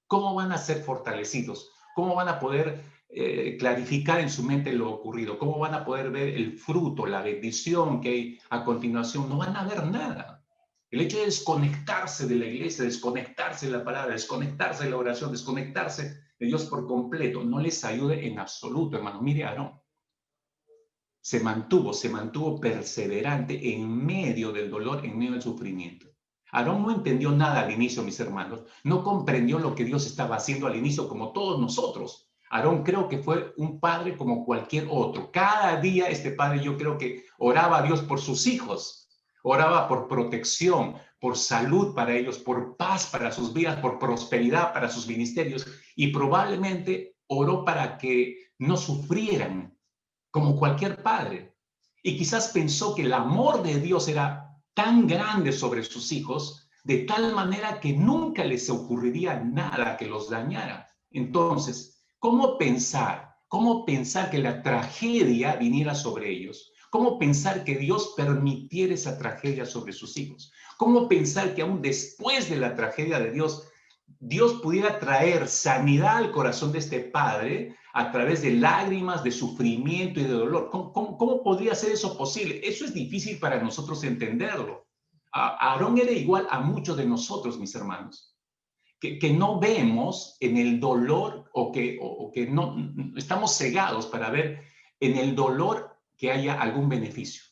¿Cómo van a ser fortalecidos? ¿Cómo van a poder clarificar en su mente lo ocurrido? ¿Cómo van a poder ver el fruto, la bendición que hay a continuación? No van a ver nada. El hecho de desconectarse de la iglesia, desconectarse de la palabra, desconectarse de la oración, desconectarse de Dios por completo, no les ayude en absoluto, hermano. Mire, Aarón se mantuvo perseverante en medio del dolor, en medio del sufrimiento. Aarón no entendió nada al inicio, mis hermanos. No comprendió lo que Dios estaba haciendo al inicio, como todos nosotros. Aarón creo que fue un padre como cualquier otro. Cada día este padre yo creo que oraba a Dios por sus hijos. Oraba por protección, por salud para ellos, por paz para sus vidas, por prosperidad para sus ministerios. Y probablemente oró para que no sufrieran como cualquier padre. Y quizás pensó que el amor de Dios era tan grande sobre sus hijos, de tal manera que nunca les ocurriría nada que los dañara. Entonces, ¿cómo pensar? ¿Cómo pensar que la tragedia viniera sobre ellos? ¿Cómo pensar que Dios permitiera esa tragedia sobre sus hijos? ¿Cómo pensar que aún después de la tragedia de Dios, Dios pudiera traer sanidad al corazón de este padre a través de lágrimas, de sufrimiento y de dolor? ¿Cómo podría ser eso posible? Eso es difícil para nosotros entenderlo. Aarón era igual a muchos de nosotros, mis hermanos, que no vemos en el dolor o que no estamos cegados para ver en el dolor que haya algún beneficio.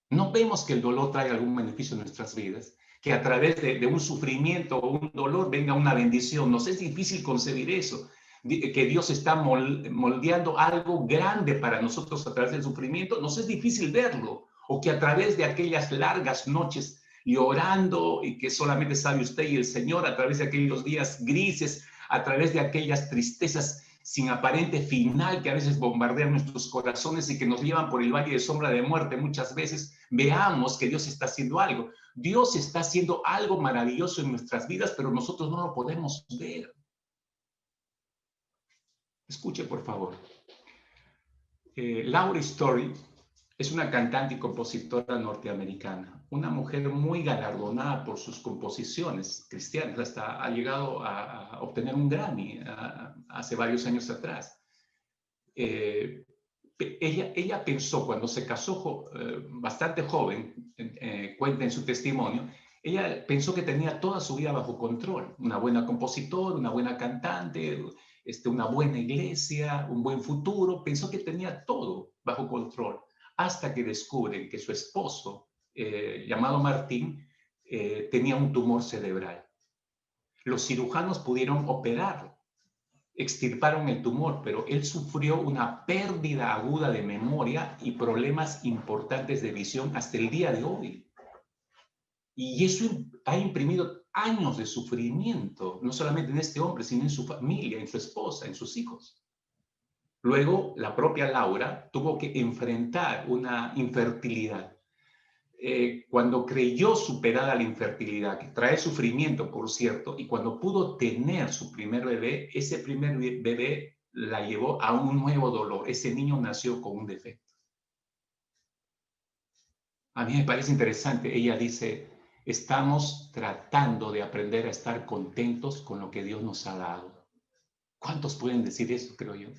No vemos que el dolor trae algún beneficio en nuestras vidas, que a través de un sufrimiento o un dolor venga una bendición. Nos es difícil concebir eso, que Dios está moldeando algo grande para nosotros a través del sufrimiento. Nos es difícil verlo, o que a través de aquellas largas noches llorando y que solamente sabe usted y el Señor, a través de aquellos días grises, a través de aquellas tristezas sin aparente final que a veces bombardean nuestros corazones y que nos llevan por el valle de sombra de muerte muchas veces, veamos que Dios está haciendo algo. Dios está haciendo algo maravilloso en nuestras vidas, pero nosotros no lo podemos ver. Escuche, por favor. Laura Story es una cantante y compositora norteamericana, una mujer muy galardonada por sus composiciones cristianas, hasta ha llegado a obtener un Grammy hace varios años atrás. Ella pensó cuando se casó bastante joven, cuenta en su testimonio, ella pensó que tenía toda su vida bajo control, una buena compositora, una buena cantante, una buena iglesia, un buen futuro, pensó que tenía todo bajo control, hasta que descubren que su esposo, llamado Martín, tenía un tumor cerebral. Los cirujanos pudieron operarlo, extirparon el tumor, pero él sufrió una pérdida aguda de memoria y problemas importantes de visión hasta el día de hoy. Y eso ha imprimido años de sufrimiento, no solamente en este hombre, sino en su familia, en su esposa, en sus hijos. Luego, la propia Laura tuvo que enfrentar una infertilidad. Cuando creyó superada la infertilidad, que trae sufrimiento, por cierto, y cuando pudo tener su primer bebé, ese primer bebé la llevó a un nuevo dolor. Ese niño nació con un defecto. A mí me parece interesante. Ella dice, estamos tratando de aprender a estar contentos con lo que Dios nos ha dado. ¿Cuántos pueden decir eso, creo yo?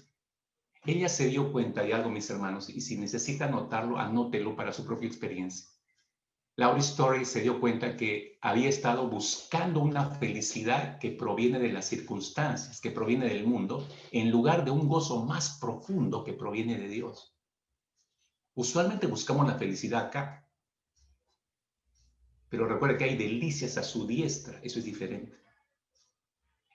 Ella se dio cuenta de algo, mis hermanos, y si necesita anotarlo, anótelo para su propia experiencia. Laura Story se dio cuenta que había estado buscando una felicidad que proviene de las circunstancias, que proviene del mundo, en lugar de un gozo más profundo que proviene de Dios. Usualmente buscamos la felicidad acá, pero recuerda que hay delicias a su diestra, eso es diferente.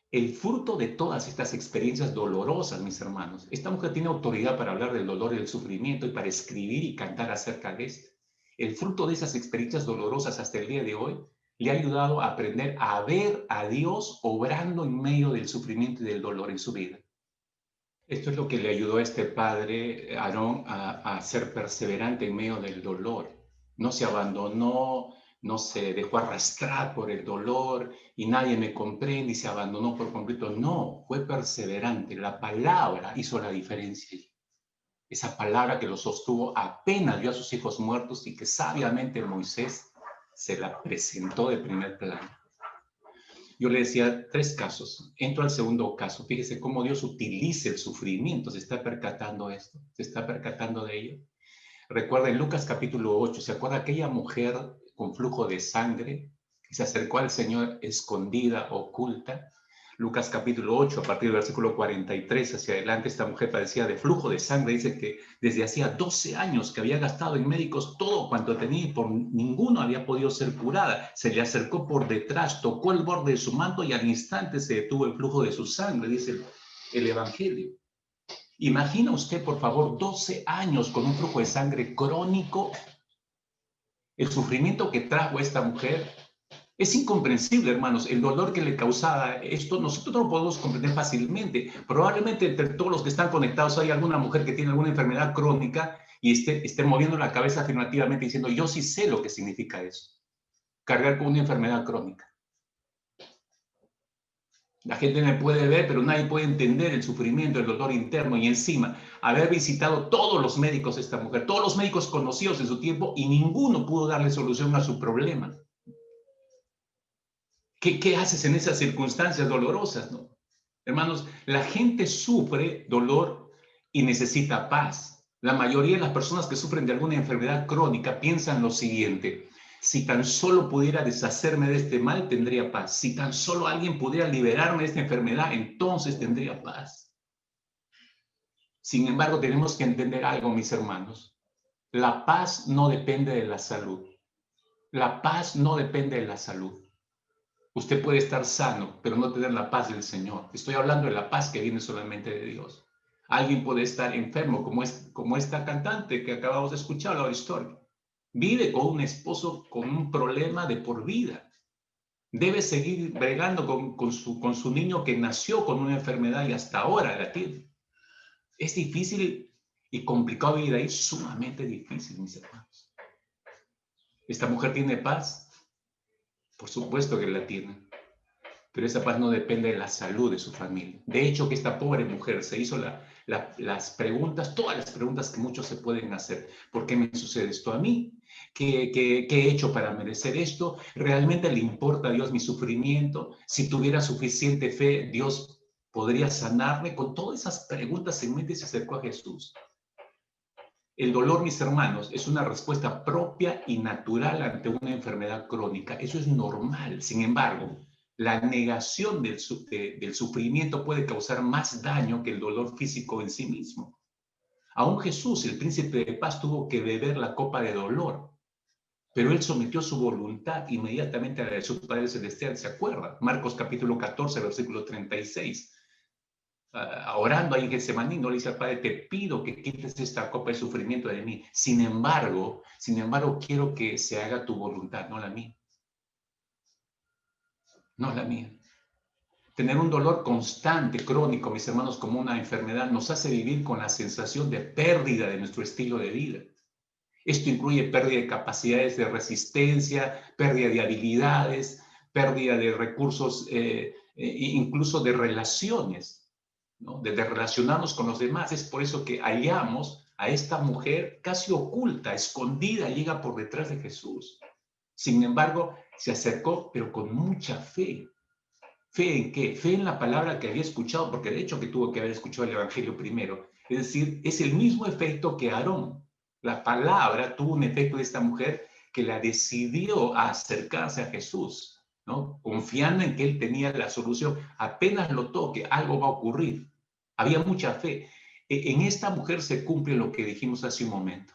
El fruto de todas estas experiencias dolorosas, mis hermanos, esta mujer tiene autoridad para hablar del dolor y del sufrimiento y para escribir y cantar acerca de esto. El fruto de esas experiencias dolorosas hasta el día de hoy le ha ayudado a aprender a ver a Dios obrando en medio del sufrimiento y del dolor en su vida. Esto es lo que le ayudó a este padre, Aarón, a ser perseverante en medio del dolor. No se abandonó, no se dejó arrastrar por el dolor y nadie me comprende y se abandonó por completo. No, fue perseverante. La palabra hizo la diferencia. Esa palabra que lo sostuvo apenas vio a sus hijos muertos y que sabiamente Moisés se la presentó de primer plano. Yo le decía 3 casos. Entro al segundo caso. Fíjese cómo Dios utiliza el sufrimiento. ¿Se está percatando esto? ¿Se está percatando de ello? Recuerda en Lucas capítulo 8, ¿se acuerda aquella mujer con flujo de sangre que se acercó al Señor escondida, oculta? Lucas capítulo 8, a partir del versículo 43 hacia adelante, esta mujer padecía de flujo de sangre. Dice que desde hacía 12 años que había gastado en médicos todo cuanto tenía y por ninguno había podido ser curada. Se le acercó por detrás, tocó el borde de su manto y al instante se detuvo el flujo de su sangre, dice el Evangelio. Imagina usted, por favor, 12 años con un flujo de sangre crónico. El sufrimiento que trajo esta mujer es incomprensible, hermanos. El dolor que le causaba esto, nosotros no lo podemos comprender fácilmente. Probablemente entre todos los que están conectados hay alguna mujer que tiene alguna enfermedad crónica y esté moviendo la cabeza afirmativamente diciendo, yo sí sé lo que significa eso. Cargar con una enfermedad crónica. La gente me puede ver, pero nadie puede entender el sufrimiento, el dolor interno y encima haber visitado todos los médicos de esta mujer, todos los médicos conocidos en su tiempo y ninguno pudo darle solución a su problema. ¿Qué haces en esas circunstancias dolorosas, no? Hermanos, la gente sufre dolor y necesita paz. La mayoría de las personas que sufren de alguna enfermedad crónica piensan lo siguiente: si tan solo pudiera deshacerme de este mal, tendría paz. Si tan solo alguien pudiera liberarme de esta enfermedad, entonces tendría paz. Sin embargo, tenemos que entender algo, mis hermanos. La paz no depende de la salud. La paz no depende de la salud. Usted puede estar sano, pero no tener la paz del Señor. Estoy hablando de la paz que viene solamente de Dios. Alguien puede estar enfermo, como esta cantante que acabamos de escuchar, la historia. Vive con un esposo con un problema de por vida. Debe seguir bregando con su niño que nació con una enfermedad y hasta ahora la tiene. Es difícil y complicado vivir ahí, sumamente difícil, mis hermanos. ¿Esta mujer tiene paz? Por supuesto que la tiene. Pero esa paz no depende de la salud de su familia. De hecho, que esta pobre mujer se hizo las preguntas, todas las preguntas que muchos se pueden hacer. ¿Por qué me sucede esto a mí? ¿Qué he hecho para merecer esto? ¿Realmente le importa a Dios mi sufrimiento? Si tuviera suficiente fe, Dios podría sanarme. Con todas esas preguntas en mente se acercó a Jesús. El dolor, mis hermanos, es una respuesta propia y natural ante una enfermedad crónica. Eso es normal. Sin embargo, la negación del sufrimiento puede causar más daño que el dolor físico en sí mismo. Aún Jesús, el príncipe de paz, tuvo que beber la copa de dolor, pero él sometió su voluntad inmediatamente a la de su Padre Celestial. ¿Se acuerda? Marcos capítulo 14, versículo 36. Orando ahí en Getsemaní, no le dice al Padre, te pido que quites esta copa de sufrimiento de mí. Sin embargo, quiero que se haga tu voluntad, no la mía. No la mía. Tener un dolor constante, crónico, mis hermanos, como una enfermedad, nos hace vivir con la sensación de pérdida de nuestro estilo de vida. Esto incluye pérdida de capacidades de resistencia, pérdida de habilidades, pérdida de recursos, incluso de relaciones, ¿no? De relacionarnos con los demás. Es por eso que hallamos a esta mujer casi oculta, escondida, llega por detrás de Jesús. Sin embargo, se acercó, pero con mucha fe. ¿Fe en qué? Fe en la palabra que había escuchado, porque de hecho que tuvo que haber escuchado el Evangelio primero. Es decir, es el mismo efecto que Aarón. La palabra tuvo un efecto de esta mujer que la decidió a acercarse a Jesús, ¿no? Confiando en que él tenía la solución. Apenas lo toque, algo va a ocurrir. Había mucha fe. En esta mujer se cumple lo que dijimos hace un momento,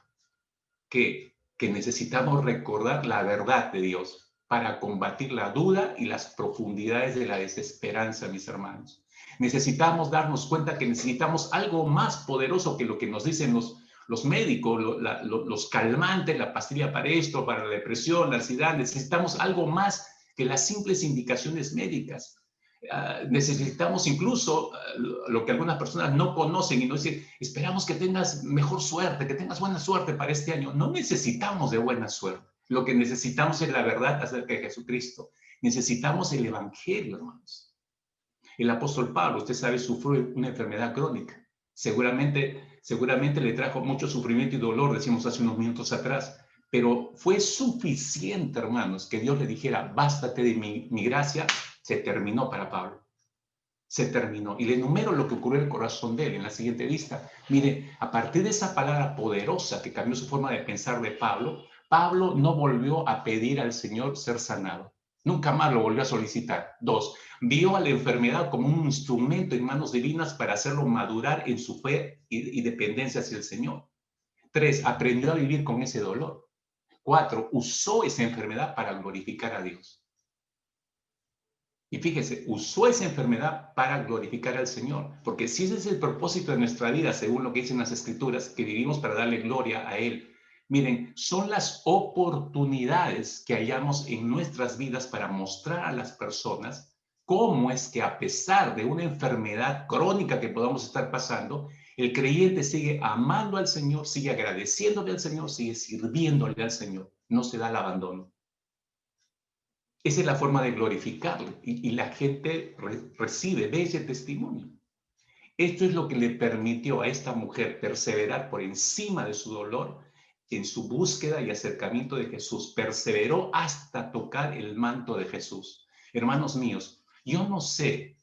que necesitamos recordar la verdad de Dios para combatir la duda y las profundidades de la desesperanza, mis hermanos. Necesitamos darnos cuenta que necesitamos algo más poderoso que lo que nos dicen los médicos, los calmantes, la pastilla para esto, para la depresión, la ansiedad. Necesitamos algo más que las simples indicaciones médicas. Necesitamos incluso lo que algunas personas no conocen y nos dicen, esperamos que tengas mejor suerte, que tengas buena suerte para este año. No necesitamos de buena suerte. Lo que necesitamos es la verdad acerca de Jesucristo. Necesitamos el Evangelio, hermanos. El apóstol Pablo, usted sabe, sufrió una enfermedad crónica. Seguramente le trajo mucho sufrimiento y dolor, decimos hace unos minutos atrás. Pero fue suficiente, hermanos, que Dios le dijera, bástate de mi gracia. Se terminó para Pablo. Se terminó. Y le enumero lo que ocurrió en el corazón de él en la siguiente lista. Mire, a partir de esa palabra poderosa que cambió su forma de pensar de Pablo, Pablo no volvió a pedir al Señor ser sanado. Nunca más lo volvió a solicitar. 2, vio a la enfermedad como un instrumento en manos divinas para hacerlo madurar en su fe y dependencia hacia el Señor. 3, aprendió a vivir con ese dolor. 4, usó esa enfermedad para glorificar a Dios. Y fíjese, usó esa enfermedad para glorificar al Señor, porque si ese es el propósito de nuestra vida, según lo que dicen las Escrituras, que vivimos para darle gloria a Él. Miren, son las oportunidades que hallamos en nuestras vidas para mostrar a las personas cómo es que a pesar de una enfermedad crónica que podamos estar pasando, el creyente sigue amando al Señor, sigue agradeciéndole al Señor, sigue sirviéndole al Señor, no se da el abandono. Esa es la forma de glorificarle y la gente recibe, ve ese testimonio. Esto es lo que le permitió a esta mujer perseverar por encima de su dolor en su búsqueda y acercamiento de Jesús. Perseveró hasta tocar el manto de Jesús. Hermanos míos, yo no sé,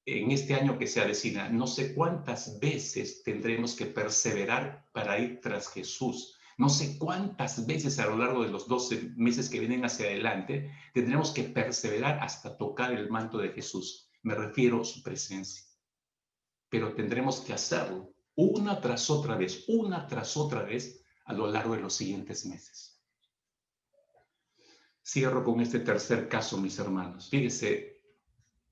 en este año que se avecina, no sé cuántas veces tendremos que perseverar para ir tras Jesús. No sé cuántas veces a lo largo de los 12 meses que vienen hacia adelante tendremos que perseverar hasta tocar el manto de Jesús. Me refiero a su presencia. Pero tendremos que hacerlo una tras otra vez a lo largo de los siguientes meses. Cierro con este tercer caso, mis hermanos. Fíjese,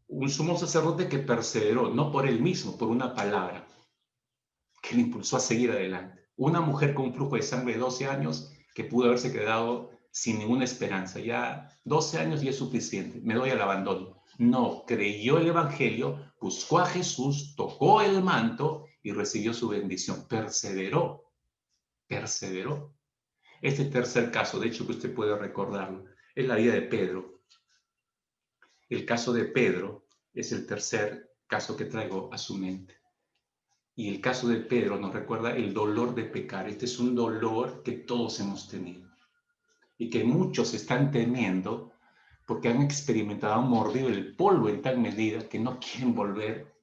un sumo sacerdote que perseveró, no por él mismo, por una palabra que le impulsó a seguir adelante. Una mujer con un flujo de sangre de 12 años que pudo haberse quedado sin ninguna esperanza. Ya 12 años ya es suficiente, me doy al abandono. No, creyó el Evangelio, buscó a Jesús, tocó el manto y recibió su bendición. Perseveró. Este tercer caso, de hecho que usted puede recordarlo, es la vida de Pedro. El caso de Pedro es el tercer caso que traigo a su mente. Y el caso de Pedro nos recuerda el dolor de pecar. Este es un dolor que todos hemos tenido y que muchos están teniendo porque han experimentado, han mordido el polvo en tal medida que no quieren volver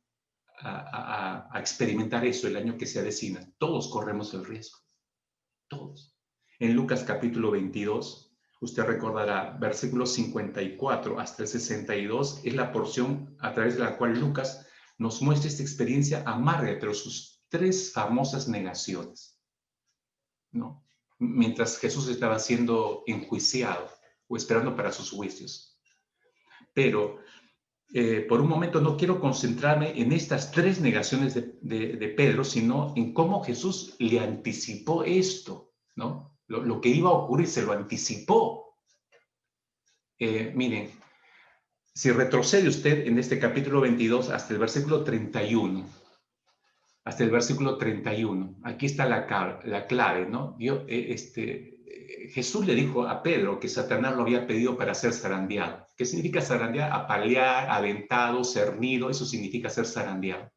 a experimentar eso el año que se avecina. Todos corremos el riesgo, todos. En Lucas capítulo 22, usted recordará, versículos 54 hasta el 62, es la porción a través de la cual Lucas nos muestra esta experiencia amarga, pero sus 3 famosas negaciones, ¿no? Mientras Jesús estaba siendo enjuiciado o esperando para sus juicios. Pero por un momento no quiero concentrarme en estas 3 negaciones de Pedro, sino en cómo Jesús le anticipó esto, ¿no? Lo que iba a ocurrir, se lo anticipó. Miren, si retrocede usted en este capítulo 22 hasta el versículo 31, aquí está la clave, ¿no? Jesús le dijo a Pedro que Satanás lo había pedido para ser zarandeado. ¿Qué significa zarandear? Apalear, aventado, cernido, eso significa ser zarandeado.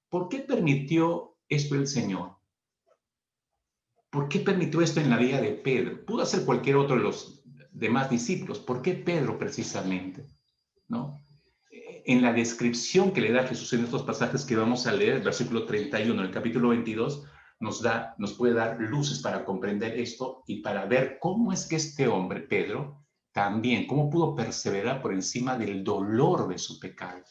¿Por qué permitió esto el Señor? ¿Por qué permitió esto en la vida de Pedro? Pudo hacer cualquier otro de los demás discípulos. ¿Por qué Pedro precisamente? ¿No? En la descripción que le da Jesús en estos pasajes que vamos a leer, el versículo 31, el capítulo 22, nos puede dar luces para comprender esto y para ver cómo es que este hombre, Pedro, también, cómo pudo perseverar por encima del dolor de su pecado,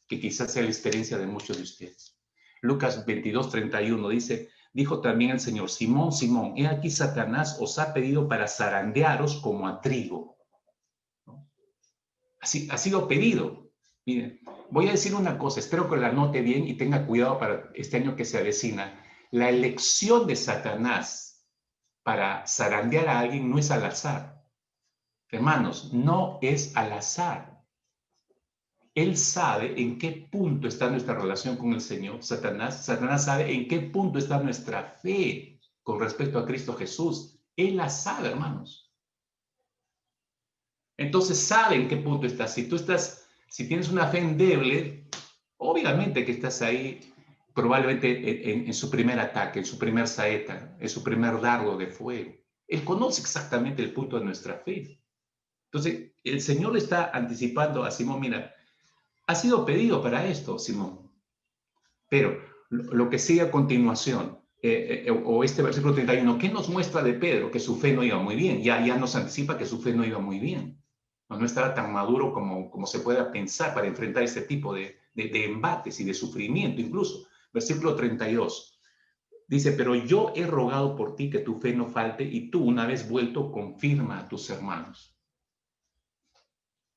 que quizás sea la experiencia de muchos de ustedes. Lucas 22, 31 dice, dijo también el Señor, Simón, Simón, he aquí Satanás os ha pedido para zarandearos como a trigo. ¿No? Así ha sido pedido. Miren, voy a decir una cosa, espero que la note bien y tenga cuidado para este año que se avecina. La elección de Satanás para zarandear a alguien no es al azar. Hermanos, no es al azar. Él sabe en qué punto está nuestra relación con el Señor, Satanás. Satanás sabe en qué punto está nuestra fe con respecto a Cristo Jesús. Él la sabe, hermanos. Entonces sabe en qué punto estás. Si tienes una fe endeble, obviamente que estás ahí probablemente en su primer ataque, en su primer saeta, en su primer dardo de fuego. Él conoce exactamente el punto de nuestra fe. Entonces, el Señor le está anticipando a Simón, mira, ha sido pedido para esto, Simón. Pero lo que sigue a continuación, o este versículo 31, ¿qué nos muestra de Pedro? Que su fe no iba muy bien. Ya nos anticipa que su fe no iba muy bien. No estaba tan maduro como se pueda pensar para enfrentar este tipo de embates y de sufrimiento incluso. Versículo 32. Dice, pero yo he rogado por ti que tu fe no falte y tú, una vez vuelto, confirma a tus hermanos.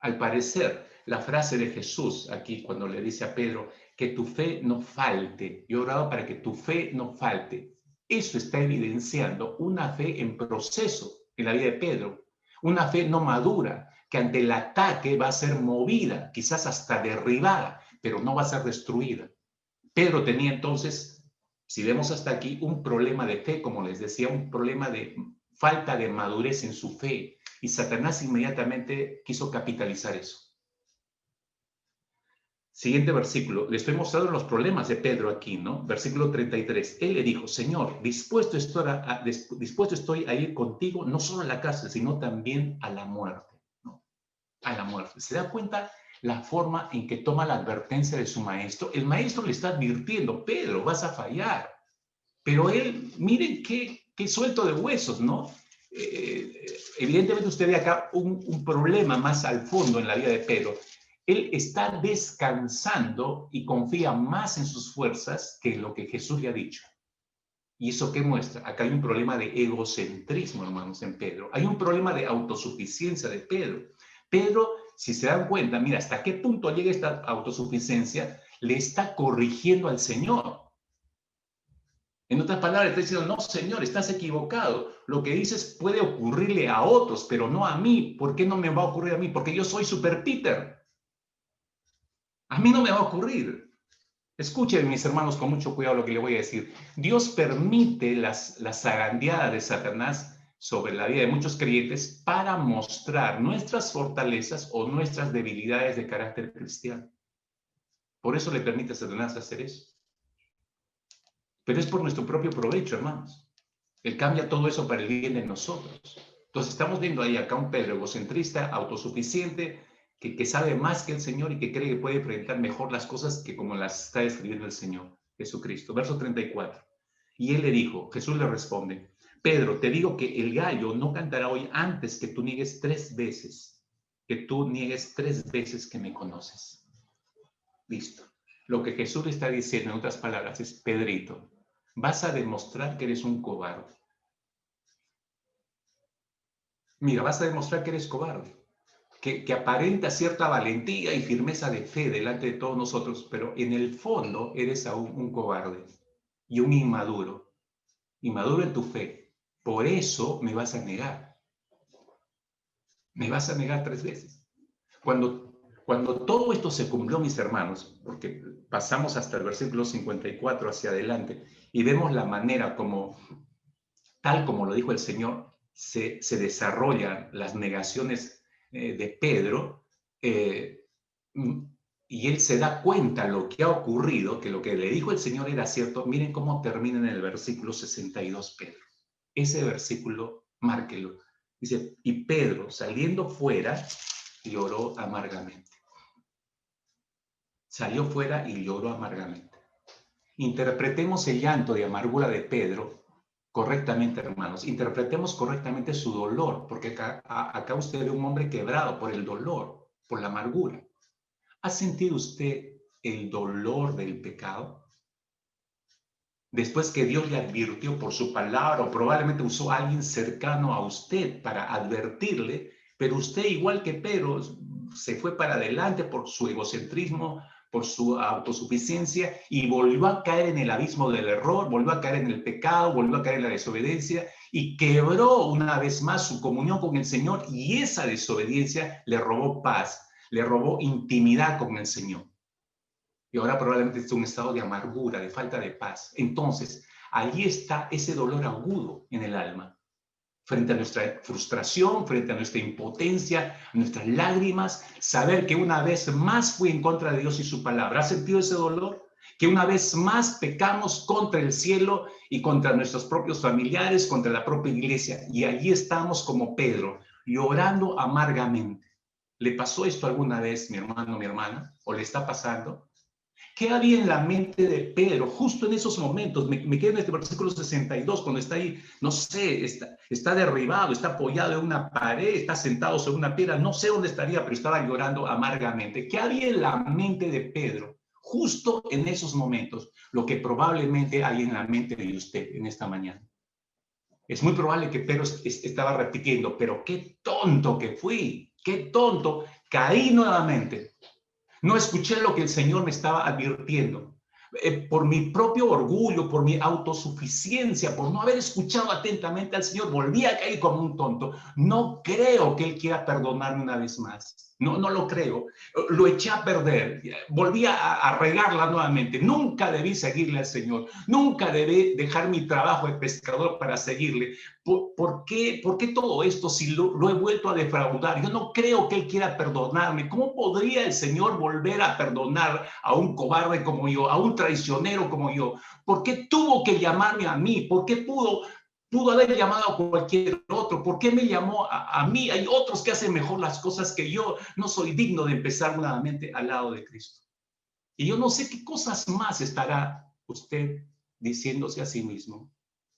Al parecer, la frase de Jesús aquí cuando le dice a Pedro que tu fe no falte, yo he orado para que tu fe no falte, eso está evidenciando una fe en proceso en la vida de Pedro, una fe no madura, que ante el ataque va a ser movida, quizás hasta derribada, pero no va a ser destruida. Pedro tenía entonces, si vemos hasta aquí, un problema de fe, como les decía, un problema de falta de madurez en su fe. Y Satanás inmediatamente quiso capitalizar eso. Siguiente versículo. Le estoy mostrando los problemas de Pedro aquí, ¿no? Versículo 33. Él le dijo, Señor, dispuesto estoy a ir contigo, no solo a la cárcel, sino también a la muerte, ¿no? A la muerte. ¿Se da cuenta la forma en que toma la advertencia de su maestro? El maestro le está advirtiendo, Pedro, vas a fallar. Pero él, miren qué suelto de huesos, ¿no? Evidentemente usted ve acá un problema más al fondo en la vida de Pedro. Él está descansando y confía más en sus fuerzas que en lo que Jesús le ha dicho. ¿Y eso qué muestra? Acá hay un problema de egocentrismo, hermanos, en Pedro. Hay un problema de autosuficiencia de Pedro. Pedro, si se dan cuenta, mira, hasta qué punto llega esta autosuficiencia, le está corrigiendo al Señor. En otras palabras, está diciendo, no, Señor, estás equivocado. Lo que dices puede ocurrirle a otros, pero no a mí. ¿Por qué no me va a ocurrir a mí? Porque yo soy Super Peter. A mí no me va a ocurrir. Escuchen, mis hermanos, con mucho cuidado lo que le voy a decir. Dios permite las zarandeadas de Satanás sobre la vida de muchos creyentes para mostrar nuestras fortalezas o nuestras debilidades de carácter cristiano. Por eso le permite a Satanás hacer eso. Pero es por nuestro propio provecho, hermanos. Él cambia todo eso para el bien de nosotros. Entonces estamos viendo ahí acá un Pedro egocentrista, autosuficiente, que sabe más que el Señor y que cree que puede presentar mejor las cosas que como las está describiendo el Señor Jesucristo. Verso 34. Y él le dijo, Jesús le responde, Pedro, te digo que el gallo no cantará hoy antes que tú niegues 3 veces, que me conoces. Listo. Lo que Jesús le está diciendo, en otras palabras, es, Pedrito, vas a demostrar que eres un cobarde. Mira, vas a demostrar que eres cobarde, que aparenta cierta valentía y firmeza de fe delante de todos nosotros, pero en el fondo eres aún un cobarde y un inmaduro en tu fe. Por eso me vas a negar. Me vas a negar 3 veces. Cuando todo esto se cumplió, mis hermanos, porque pasamos hasta el versículo 54 hacia adelante y vemos la manera como, tal como lo dijo el Señor, se desarrollan las negaciones de Pedro, y él se da cuenta lo que ha ocurrido, que lo que le dijo el Señor era cierto. Miren cómo termina en el versículo 62 Pedro. Ese versículo, márquelo. Dice, y Pedro, saliendo fuera, lloró amargamente. Salió fuera y lloró amargamente. Interpretemos el llanto de amargura de Pedro correctamente, hermanos. Interpretemos correctamente su dolor, porque acá usted ve un hombre quebrado por el dolor, por la amargura. ¿Ha sentido usted el dolor del pecado? Después que Dios le advirtió por su palabra, o probablemente usó a alguien cercano a usted para advertirle, pero usted, igual que Pedro, se fue para adelante por su egocentrismo, por su autosuficiencia, y volvió a caer en el abismo del error, volvió a caer en el pecado, volvió a caer en la desobediencia, y quebró una vez más su comunión con el Señor, y esa desobediencia le robó paz, le robó intimidad con el Señor. Y ahora probablemente es un estado de amargura, de falta de paz. Entonces, allí está ese dolor agudo en el alma. frente a nuestra frustración, frente a nuestra impotencia, a nuestras lágrimas, saber que una vez más fui en contra de Dios y su palabra. ¿Has sentido ese dolor? Que una vez más pecamos contra el cielo y contra nuestros propios familiares, contra la propia iglesia. Y allí estamos como Pedro, llorando amargamente. ¿Le pasó esto alguna vez, mi hermano, mi hermana? ¿O le está pasando? ¿Qué había en la mente de Pedro justo en esos momentos? Me quedo en este versículo 62, cuando está ahí, no sé, está derribado, está apoyado en una pared, está sentado sobre una piedra, no sé dónde estaría, pero estaba llorando amargamente. ¿Qué había en la mente de Pedro justo en esos momentos? Lo que probablemente hay en la mente de usted en esta mañana. Es muy probable que Pedro estaba repitiendo, pero qué tonto que fui, qué tonto, caí nuevamente. No escuché lo que el Señor me estaba advirtiendo. Por mi propio orgullo, por mi autosuficiencia, por no haber escuchado atentamente al Señor, volví a caer como un tonto. No creo que Él quiera perdonarme una vez más. No lo creo. Lo eché a perder. Volví a regarla nuevamente. Nunca debí seguirle al Señor. Nunca debí dejar mi trabajo de pescador para seguirle. ¿Por qué todo esto si lo he vuelto a defraudar? Yo no creo que Él quiera perdonarme. ¿Cómo podría el Señor volver a perdonar a un cobarde como yo, a un traicionero como yo? ¿Por qué tuvo que llamarme a mí? ¿Por qué pudo haber llamado a cualquier otro? ¿Por qué me llamó a mí? Hay otros que hacen mejor las cosas que yo. No soy digno de empezar nuevamente al lado de Cristo. Y yo no sé qué cosas más estará usted diciéndose a sí mismo.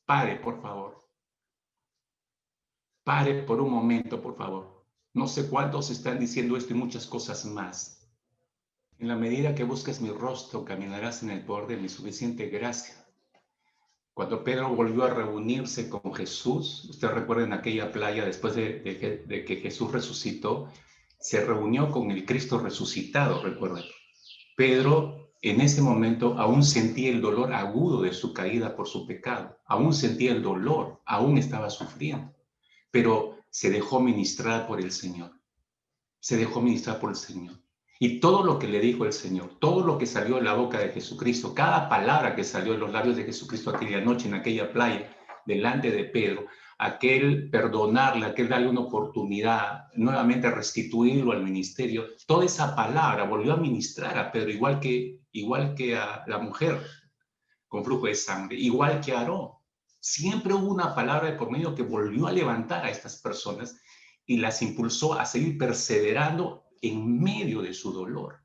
Pare, por favor. Pare por un momento, por favor. No sé cuántos están diciendo esto y muchas cosas más. En la medida que busques mi rostro, caminarás en el poder de mi suficiente gracia. Cuando Pedro volvió a reunirse con Jesús, usted recuerda en aquella playa después de que Jesús resucitó, se reunió con el Cristo resucitado, recuerden. Pedro en ese momento aún sentía el dolor agudo de su caída por su pecado, aún sentía el dolor, aún estaba sufriendo, pero se dejó ministrar por el Señor, se dejó ministrar por el Señor. Y todo lo que le dijo el Señor, todo lo que salió de la boca de Jesucristo, cada palabra que salió de los labios de Jesucristo aquella noche en aquella playa, delante de Pedro, aquel perdonarle, aquel darle una oportunidad, nuevamente restituirlo al ministerio, toda esa palabra volvió a ministrar a Pedro, igual que a la mujer con flujo de sangre, igual que a Aarón. Siempre hubo una palabra de por medio que volvió a levantar a estas personas y las impulsó a seguir perseverando en medio de su dolor.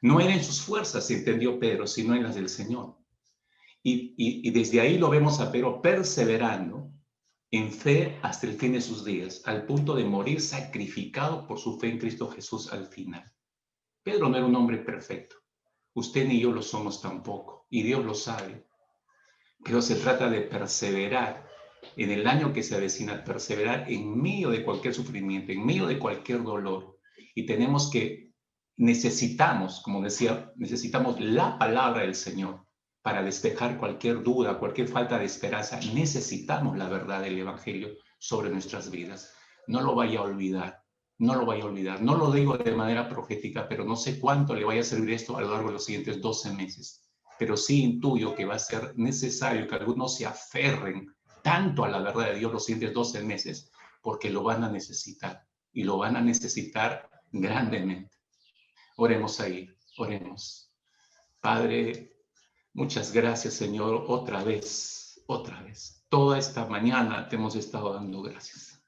No era en sus fuerzas, entendió Pedro, sino en las del Señor. Y desde ahí lo vemos a Pedro perseverando en fe hasta el fin de sus días, al punto de morir sacrificado por su fe en Cristo Jesús al final. Pedro no era un hombre perfecto. Usted ni yo lo somos tampoco, y Dios lo sabe. Pero se trata de perseverar en el año que se avecina, perseverar en medio de cualquier sufrimiento, en medio de cualquier dolor. Y necesitamos, como decía, necesitamos la palabra del Señor para despejar cualquier duda, cualquier falta de esperanza. Necesitamos la verdad del Evangelio sobre nuestras vidas. No lo vaya a olvidar, no lo vaya a olvidar. No lo digo de manera profética, pero no sé cuánto le vaya a servir esto a lo largo de los siguientes 12 meses. Pero sí intuyo que va a ser necesario que algunos se aferren tanto a la verdad de Dios los siguientes 12 meses, porque lo van a necesitar, y lo van a necesitar grandemente. Oremos ahí, oremos. Padre, muchas gracias, Señor, otra vez. Toda esta mañana te hemos estado dando gracias.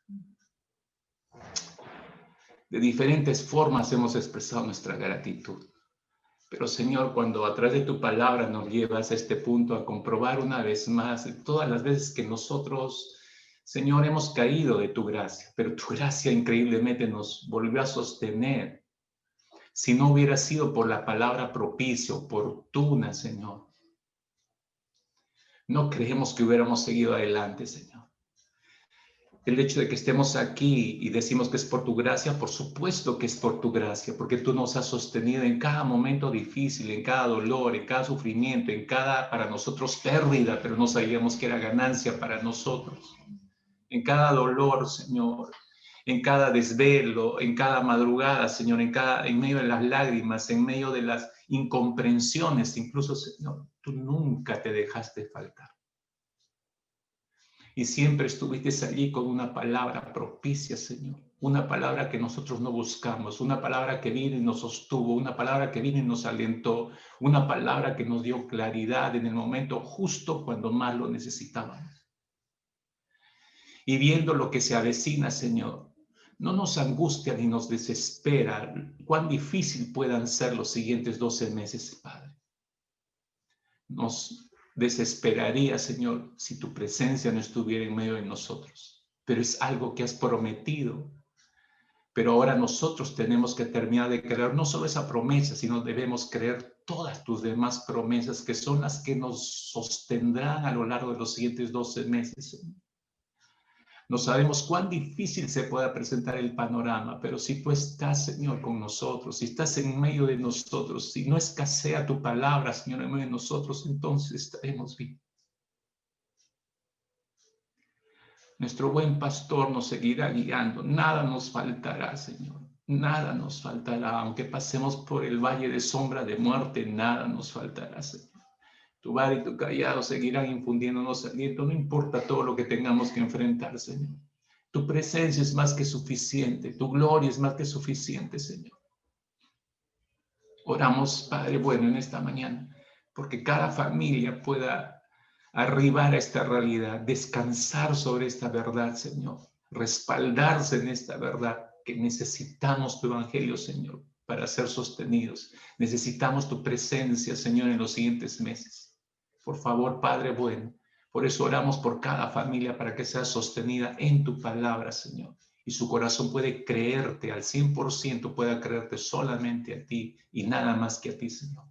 De diferentes formas hemos expresado nuestra gratitud. Pero, Señor, cuando a través de tu palabra nos llevas a este punto a comprobar una vez más todas las veces que nosotros, Señor, hemos caído de tu gracia, pero tu gracia increíblemente nos volvió a sostener. Si no hubiera sido por la palabra propicia, oportuna, Señor, no creemos que hubiéramos seguido adelante, Señor. El hecho de que estemos aquí y decimos que es por tu gracia, por supuesto que es por tu gracia, porque tú nos has sostenido en cada momento difícil, en cada dolor, en cada sufrimiento, en cada, para nosotros, pérdida, pero no sabíamos que era ganancia para nosotros. En cada dolor, Señor, en cada desvelo, en cada madrugada, Señor, en medio de las lágrimas, en medio de las incomprensiones, incluso, Señor, tú nunca te dejaste faltar. Y siempre estuviste allí con una palabra propicia, Señor. Una palabra que nosotros no buscamos, una palabra que vino y nos sostuvo, una palabra que vino y nos alentó, una palabra que nos dio claridad en el momento justo cuando más lo necesitábamos. Y viendo lo que se avecina, Señor, no nos angustia ni nos desespera cuán difícil puedan ser los siguientes 12 meses, Padre. Nos desesperaría, Señor, si tu presencia no estuviera en medio de nosotros. Pero es algo que has prometido. Pero ahora nosotros tenemos que terminar de creer no solo esa promesa, sino debemos creer todas tus demás promesas, que son las que nos sostendrán a lo largo de los siguientes 12 meses, Señor. No sabemos cuán difícil se pueda presentar el panorama, pero si tú estás, Señor, con nosotros, si estás en medio de nosotros, si no escasea tu palabra, Señor, en medio de nosotros, entonces estaremos bien. Nuestro buen pastor nos seguirá guiando. Nada nos faltará, Señor. Nada nos faltará. Aunque pasemos por el valle de sombra de muerte, nada nos faltará, Señor. Tu vara y tu callado seguirán infundiéndonos aliento. No importa todo lo que tengamos que enfrentar, Señor. Tu presencia es más que suficiente. Tu gloria es más que suficiente, Señor. Oramos, Padre bueno, en esta mañana, porque cada familia pueda arribar a esta realidad, descansar sobre esta verdad, Señor, respaldarse en esta verdad, que necesitamos tu evangelio, Señor, para ser sostenidos. Necesitamos tu presencia, Señor, en los siguientes meses. Por favor, Padre bueno, por eso oramos por cada familia para que sea sostenida en tu palabra, Señor. Y su corazón puede creerte al 100%, pueda creerte solamente a ti y nada más que a ti, Señor.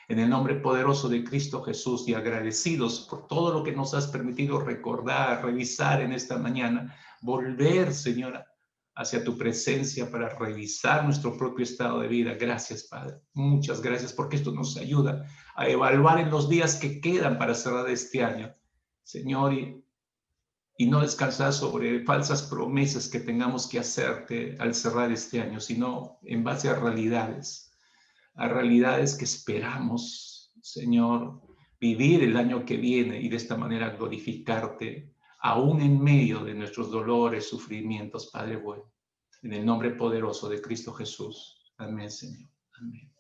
En el nombre poderoso de Cristo Jesús, y agradecidos por todo lo que nos has permitido recordar, revisar en esta mañana, volver, Señora, hacia tu presencia para revisar nuestro propio estado de vida. Gracias, Padre. Muchas gracias, porque esto nos ayuda a evaluar en los días que quedan para cerrar este año, Señor, y no descansar sobre falsas promesas que tengamos que hacerte al cerrar este año, sino en base a realidades que esperamos, Señor, vivir el año que viene y de esta manera glorificarte, aún en medio de nuestros dolores, sufrimientos, Padre bueno. En el nombre poderoso de Cristo Jesús. Amén, Señor. Amén.